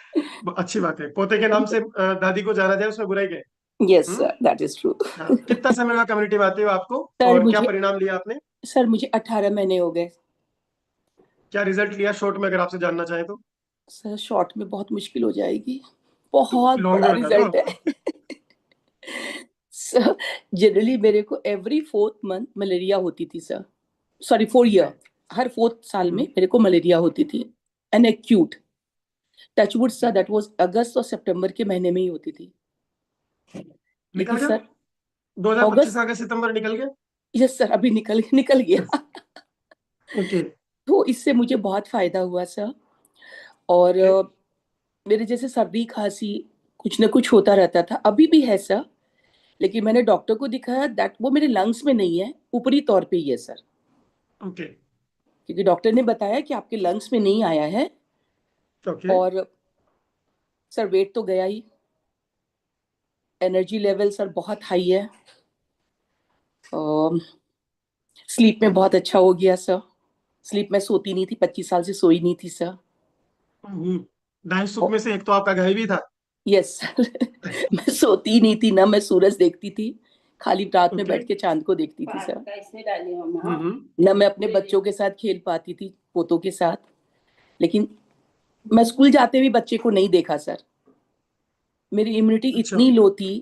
अच्छी बात है। पोते के नाम से दादी को जाना जाए, उसमें बुराई क्या है? Yes hmm. Sir, that is true. हाँ, कितना समय हुआ कम्युनिटी में आते हो आपको? सर और क्या मुझे परिणाम लिया आपने? सर मुझे 18 महीने हो गए। क्या रिजल्ट लिया शॉर्ट में, अगर आपसे जानना चाहें तो? सर शॉर्ट में बहुत मुश्किल हो जाएगी, बहुत लॉन्ग बड़ा में बता दो रिजल्ट है। सर जनरली मेरे को एवरी 4th मंथ मलेरिया होती थी सर। सॉरी 4 ईयर, हर 4th साल में मेरे को मलेरिया होती थी, an acute. Touchwood sir, that was अगस्त और सितंबर के महीने में ही होती थी। निकल लेकिन गया? सर 2025 अगस्त, आ गया, सितंबर निकल गया। यस सर, अभी निकल निकल गया। ओके। तो इससे मुझे बहुत फायदा हुआ सर। और ओके। मेरे जैसे सर्दी खांसी कुछ ना कुछ होता रहता था, अभी भी है सर। लेकिन मैंने डॉक्टर को दिखाया, दैट वो मेरे लंग्स में नहीं है, ऊपरी तौर पे ही है सर। ओके। क्योंकि डॉक्टर ने बताया कि आपके लंग्स में नहीं आया है। ओके। और सर वेट तो गया ही, एनर्जी लेवल सर बहुत हाई है। स्लीप में बहुत अच्छा हो गया सर। स्लीप में सोती नहीं थी, 25 साल से सोई नहीं थी सर। ढाई सुख में से एक तो आपका गाय भी था। Yes sir. मैं सोती ही नहीं थी, ना मैं सूरज देखती थी, खाली रात में ओके। बैठ के चांद को देखती थी सर। हम्म। ना मैं अपने बच्चों के साथ खेल पाती थी, पोतों के साथ। लेकिन मैं स्कूल जाते हुए बच्चे को नहीं देखा सर। मेरी इम्यूनिटी अच्छा। इतनी लो थी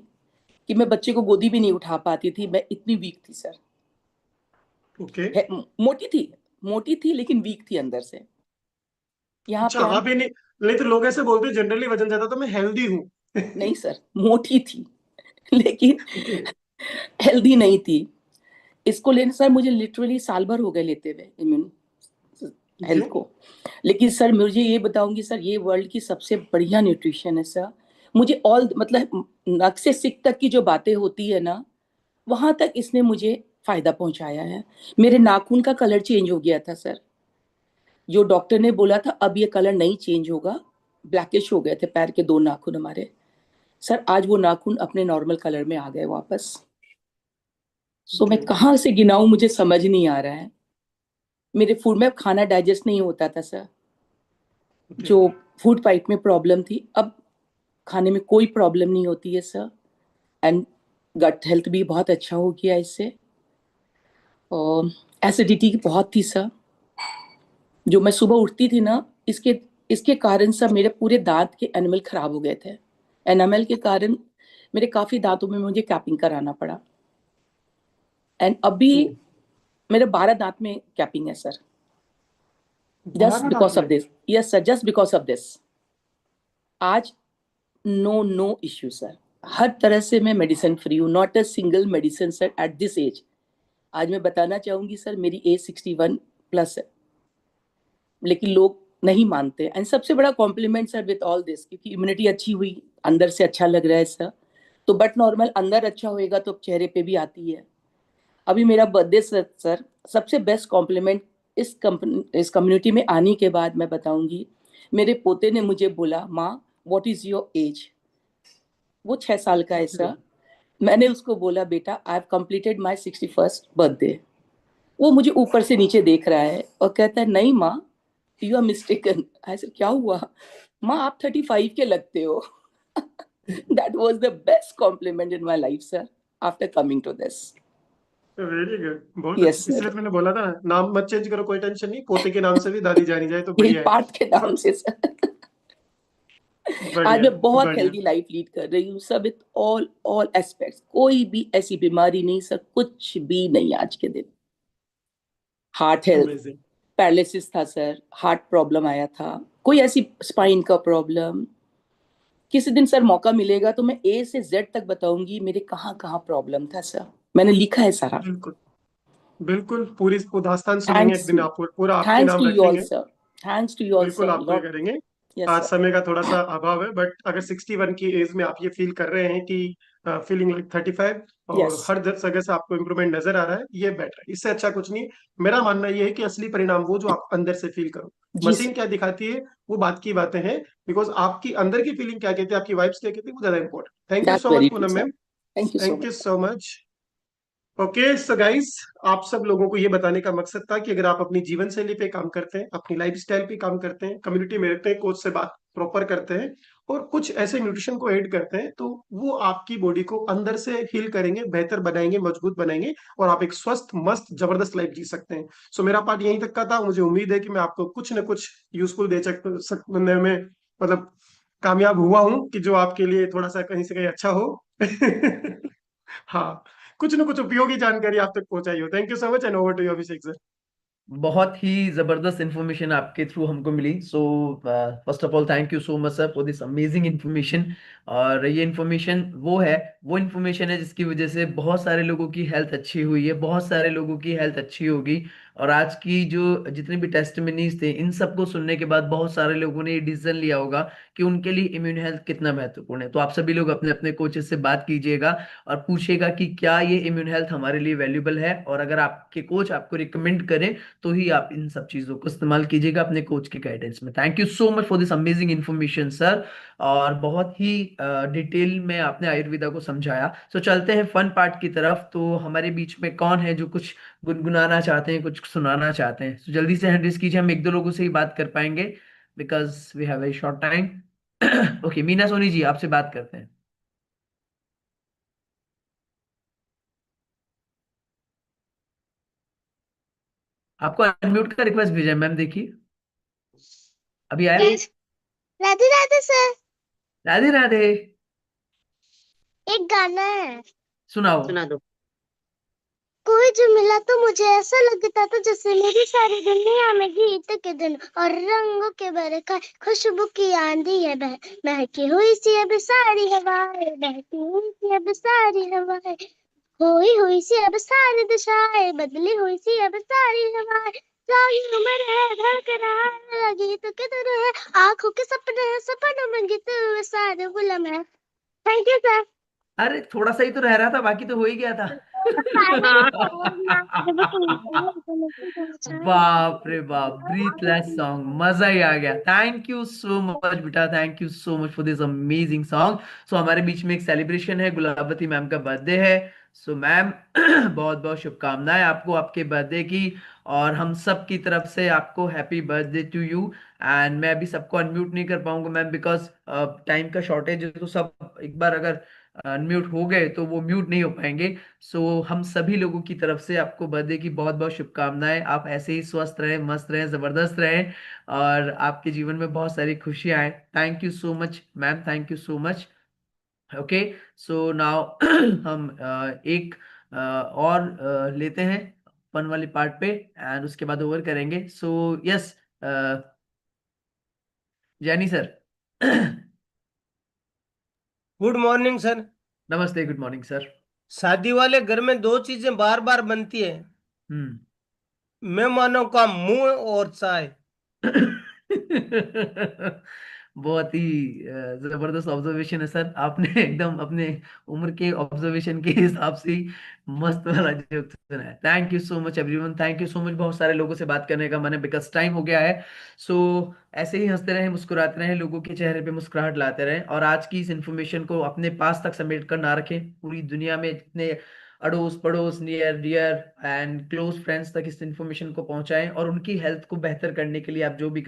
कि मैं बच्चे को गोदी भी नहीं उठा पाती थी, मैं इतनी वीक थी सर। ओके। मोटी थी लेकिन वीक थी अंदर से। यहाँ अच्छा, पे आप ही नहीं, नहीं तो लोग ऐसे बोलते हैं जनरली वजन ज्यादा तो मैं हेल्दी हूँ। नहीं सर, मोटी थी लेकिन ओके। हेल्दी नहीं थी। इसको लेने सर मुझे लिटरली साल भर हो गए लेते हुए इम्यून हेल्थ को। लेकिन सर मुझे ये बताऊंगी सर, ये वर्ल्ड की सबसे बढ़िया न्यूट्रिशन है सर। मुझे ऑल मतलब नक से सिक तक की जो बातें होती है ना, वहां तक इसने मुझे फायदा पहुंचाया है। मेरे नाखून का कलर चेंज हो गया था सर, जो डॉक्टर ने बोला था अब ये कलर नहीं चेंज होगा, ब्लैकिश हो गए थे पैर के 2 नाखून हमारे। सर आज वो नाखून अपने नॉर्मल कलर में आ गए वापस। सो मैं कहाँ से गिनाऊं, मुझे समझ नहीं आ रहा है। मेरे फूड में खाना डाइजेस्ट नहीं होता था सर, जो फूड पाइप में प्रॉब्लम थी, अब खाने में कोई प्रॉब्लम नहीं होती है सर। एंड गट हेल्थ भी बहुत अच्छा हो गया इससे। और एसिडिटी बहुत थी सर, जो मैं सुबह उठती थी ना, इसके इसके कारण सर मेरे पूरे दांत के एनिमल खराब हो गए थे। एनामल के कारण मेरे काफी दांतों में मुझे कैपिंग कराना पड़ा। एंड अभी मेरे 12 दांत में कैपिंग है sir, just because of this. Yes sir, just because of this. आज नो इश्यू सर, हर तरह से मैं मेडिसिन फ्री हूँ, not a single medicine sir at this age. आज मैं बताना चाहूंगी सर, मेरी एज 61 प्लस है, लेकिन लोग नहीं मानते। एंड सबसे बड़ा compliment sir with all this, क्योंकि इम्यूनिटी अच्छी हुई, अंदर से अच्छा लग रहा है सर। तो बट नॉर्मल अंदर अच्छा होएगा तो चेहरे पे भी आती है। अभी मेरा बर्थडे सर, सबसे बेस्ट कॉम्प्लीमेंट इस कम्युनिटी में आने के बाद मैं बताऊंगी। मेरे पोते ने मुझे बोला, माँ व्हाट इज योर एज। वो 6 साल का है सर। मैंने उसको बोला, बेटा I have completed my 61st birthday. वो मुझे ऊपर से नीचे देख रहा है और कहता है, नहीं माँ यू आर मिस्टेकन। ऐसे क्या हुआ? माँ आप 35 के लगते हो। That was the best compliment in my life sir after coming to this. Very good, बहुत यस अच्छा। इसलिए सर, मैंने बोला था ना, नाम मत चेंज करो, कोई टेंशन नहीं, पोते के नाम से भी दादी जानी जाए तो यही बढ़िया है। पार्ट के नाम से सर। आज बढ़िया मैं बहुत बढ़िया। हेल्दी लाइफ लीड कर रही हूँ सब, विथ ऑल एस्पेक्ट्स। कोई भी ऐसी बीमारी नहीं सर, कुछ भी नहीं आज के दिन। Heart health, amazing. पैरालिसिस था सर, हार्ट प्रॉब्लम आया था, कोई ऐसी स्पाइन का प्रॉब्लम। किसी दिन सर मौका मिलेगा तो मैं ए से जेड तक बताऊंगी मेरे कहाँ कहाँ प्रॉब्लम था सर, मैंने लिखा है सारा। बिल्कुल बिल्कुल, पूरी दास्तान सुनेंगे एक थैंक्स दिन, टू आप पूरा आपके थैंक्स नाम टू यू ऑल रखेंगे। Sir, thanks to you all बिल्कुल सर आपको ये लॉट। करेंगे। यस आज सर, समय का थोड़ा सा अभाव है, बट अगर 61 की एज में आप ये फील कर रहे हैं कि फीलिंग लाइक 35, और यस हर जगह से आपको इम्प्रूवमेंट नजर आ रहा है, ये बेटर है। इससे अच्छा कुछ नहीं है। मेरा मानना ये है कि असली परिणाम वो जो आप अंदर से फील करो। जी मशीन सर, क्या दिखाती है वो बात की बातें हैं, बिकॉज आपकी अंदर की फीलिंग क्या कहती है, आपकी वाइब्स क्या कहती है, वो ज्यादा important. Thank you that's so much very true Poonam sir, ma'am. Thank you so thank you much. So much. Okay so guys, आप सब लोगों को ये बताने का मकसद था कि अगर आप अपनी जीवन शैली पे काम करते हैं, अपनी लाइफस्टाइल पे काम करते हैं, कम्युनिटी में रहते हैं, कोच से बात प्रॉपर करते हैं, और कुछ ऐसे न्यूट्रिशन को ऐड करते हैं, तो वो आपकी बॉडी को अंदर से हील करेंगे, बेहतर बनाएंगे, मजबूत बनाएंगे, और आप एक स्वस्थ मस्त जबरदस्त लाइफ जी सकते हैं। सो मेरा पार्ट यहीं तक का था। मुझे उम्मीद है कि मैं आपको कुछ न कुछ यूजफुल दे सकने में, मतलब कामयाब हुआ हूं, कि जो आपके लिए थोड़ा सा कहीं से कहीं अच्छा हो। हाँ, कुछ न कुछ उपयोगी जानकारी आप तक पहुंचाई हो। Thank you so much, and over to you Abhishek sir. बहुत ही जबरदस्त इंफॉर्मेशन आपके थ्रू हमको मिली। So first of all thank you so much sir for this amazing information. और ये इंफॉर्मेशन वो इंफॉर्मेशन है जिसकी वजह से बहुत सारे लोगों की हेल्थ अच्छी हुई है, बहुत सारे लोगों की हेल्थ अच्छी होगी। और आज की जो जितने भी टेस्टिमनीज थे, इन सबको सुनने के बाद बहुत सारे लोगों ने ये डिसीजन लिया होगा कि उनके लिए इम्यून हेल्थ कितना महत्वपूर्ण है। तो आप सभी लोग अपने अपने कोचेस से बात कीजिएगा और पूछिएगा कि क्या ये इम्यून हेल्थ हमारे लिए वैल्यूबल है, और अगर आपके कोच आपको रिकमेंड करें तो ही आप इन सब चीजों को इस्तेमाल कीजिएगा अपने कोच के गाइडेंस में। Thank you so much for this amazing information sir. और बहुत ही डिटेल में आपने आयुर्वेदा को समझाया। सो चलते हैं फन पार्ट की तरफ। तो हमारे बीच में कौन है जो कुछ गुनगुनाना चाहते हैं, कुछ सुनाना चाहते हैं? तो जल्दी से हैंड रेज कीजिए, हम एक दो लोगों से ही बात कर पाएंगे because we have very short time. Okay, Meena Soni ji आपसे बात करते हैं। आपको अनम्यूट का रिक्वेस्ट भेजा है मैम, देखिए अभी आया। राधे राधे सर। राधे राधे। एक गाना है, सुनाओ। सुना दो। कोई जो मिला तो मुझे ऐसा लगता था जैसे मेरी सारी दुनिया में गीत के दिन और रंगों के बरखा, खुशबू की आंधी है महकी हुई सी अब सारी हवाएं, बहती हुई सी अब सारी हवाएं, खोई हुई सी अब सारी दिशाएं, बदली हुई सी अब सारी हवाएं, सारी उम्र है धड़क रहा है गीत के धुन है, आंखों के सपने हैं सपनों में गीत सारे गुलाम है। Thank you sir. अरे थोड़ा सा ही तो रह रहा था, बाकी तो हो ही गया था। बाप रे बाप, ब्रीथलेस सॉन्ग, मजा ही आ गया। थैंक यू सो मच बेटा, thank you so much for this amazing song. So हमारे बीच में एक सेलिब्रेशन है, गुलाबती मैम का बर्थडे है। सो मैम बहुत बहुत शुभकामनाएं आपको आपके बर्थडे की, और हम सब की तरफ से आपको happy birthday to you. And मैं अभी सबको अनम्यूट नहीं कर पाऊंगा मैम, बिकॉज टाइम का शॉर्टेज है, तो सब एक बार अगर अनम्यूट हो गए तो वो म्यूट नहीं हो पाएंगे। सो हम सभी लोगों की तरफ से आपको बर्थडे की बहुत बहुत शुभकामनाएं। आप ऐसे ही स्वस्थ रहें, मस्त रहें, जबरदस्त रहें, और आपके जीवन में बहुत सारी खुशियां आए। Thank you so much ma'am, thank you so much. Okay, so now हम एक और लेते हैं फन वाली पार्ट पे, एंड उसके बाद ओवर करेंगे। So yes Jaini sir. Good morning sir. नमस्ते, गुड मॉर्निंग सर। शादी वाले घर में दो चीजें बार बार बनती है, हम्म। मेहमानों का मुंह और चाय। बहुत ही जबरदस्त ऑब्जर्वेशन है सर, आपने एकदम अपने उम्र के ऑब्जर्वेशन के हिसाब से ही मस्त वाला जोक सुना है। Thank you so much everyone, thank you so much. बहुत सारे लोगों से बात करने का मन है, बिकॉज टाइम हो गया है। सो ऐसे ही हंसते रहें, मुस्कुराते रहें, लोगों के चेहरे पे मुस्कुराहट लाते रहें, और आज की इस इन्फॉर्मेशन को अपने पास तक समेट कर ना रखें। पूरी दुनिया में जितने अड़ोस पड़ोस, near dear and close friends तक इस इन्फॉर्मेशन को पहुंचाएं, और उनकी हेल्थ को बेहतर करने के लिए आप जो भी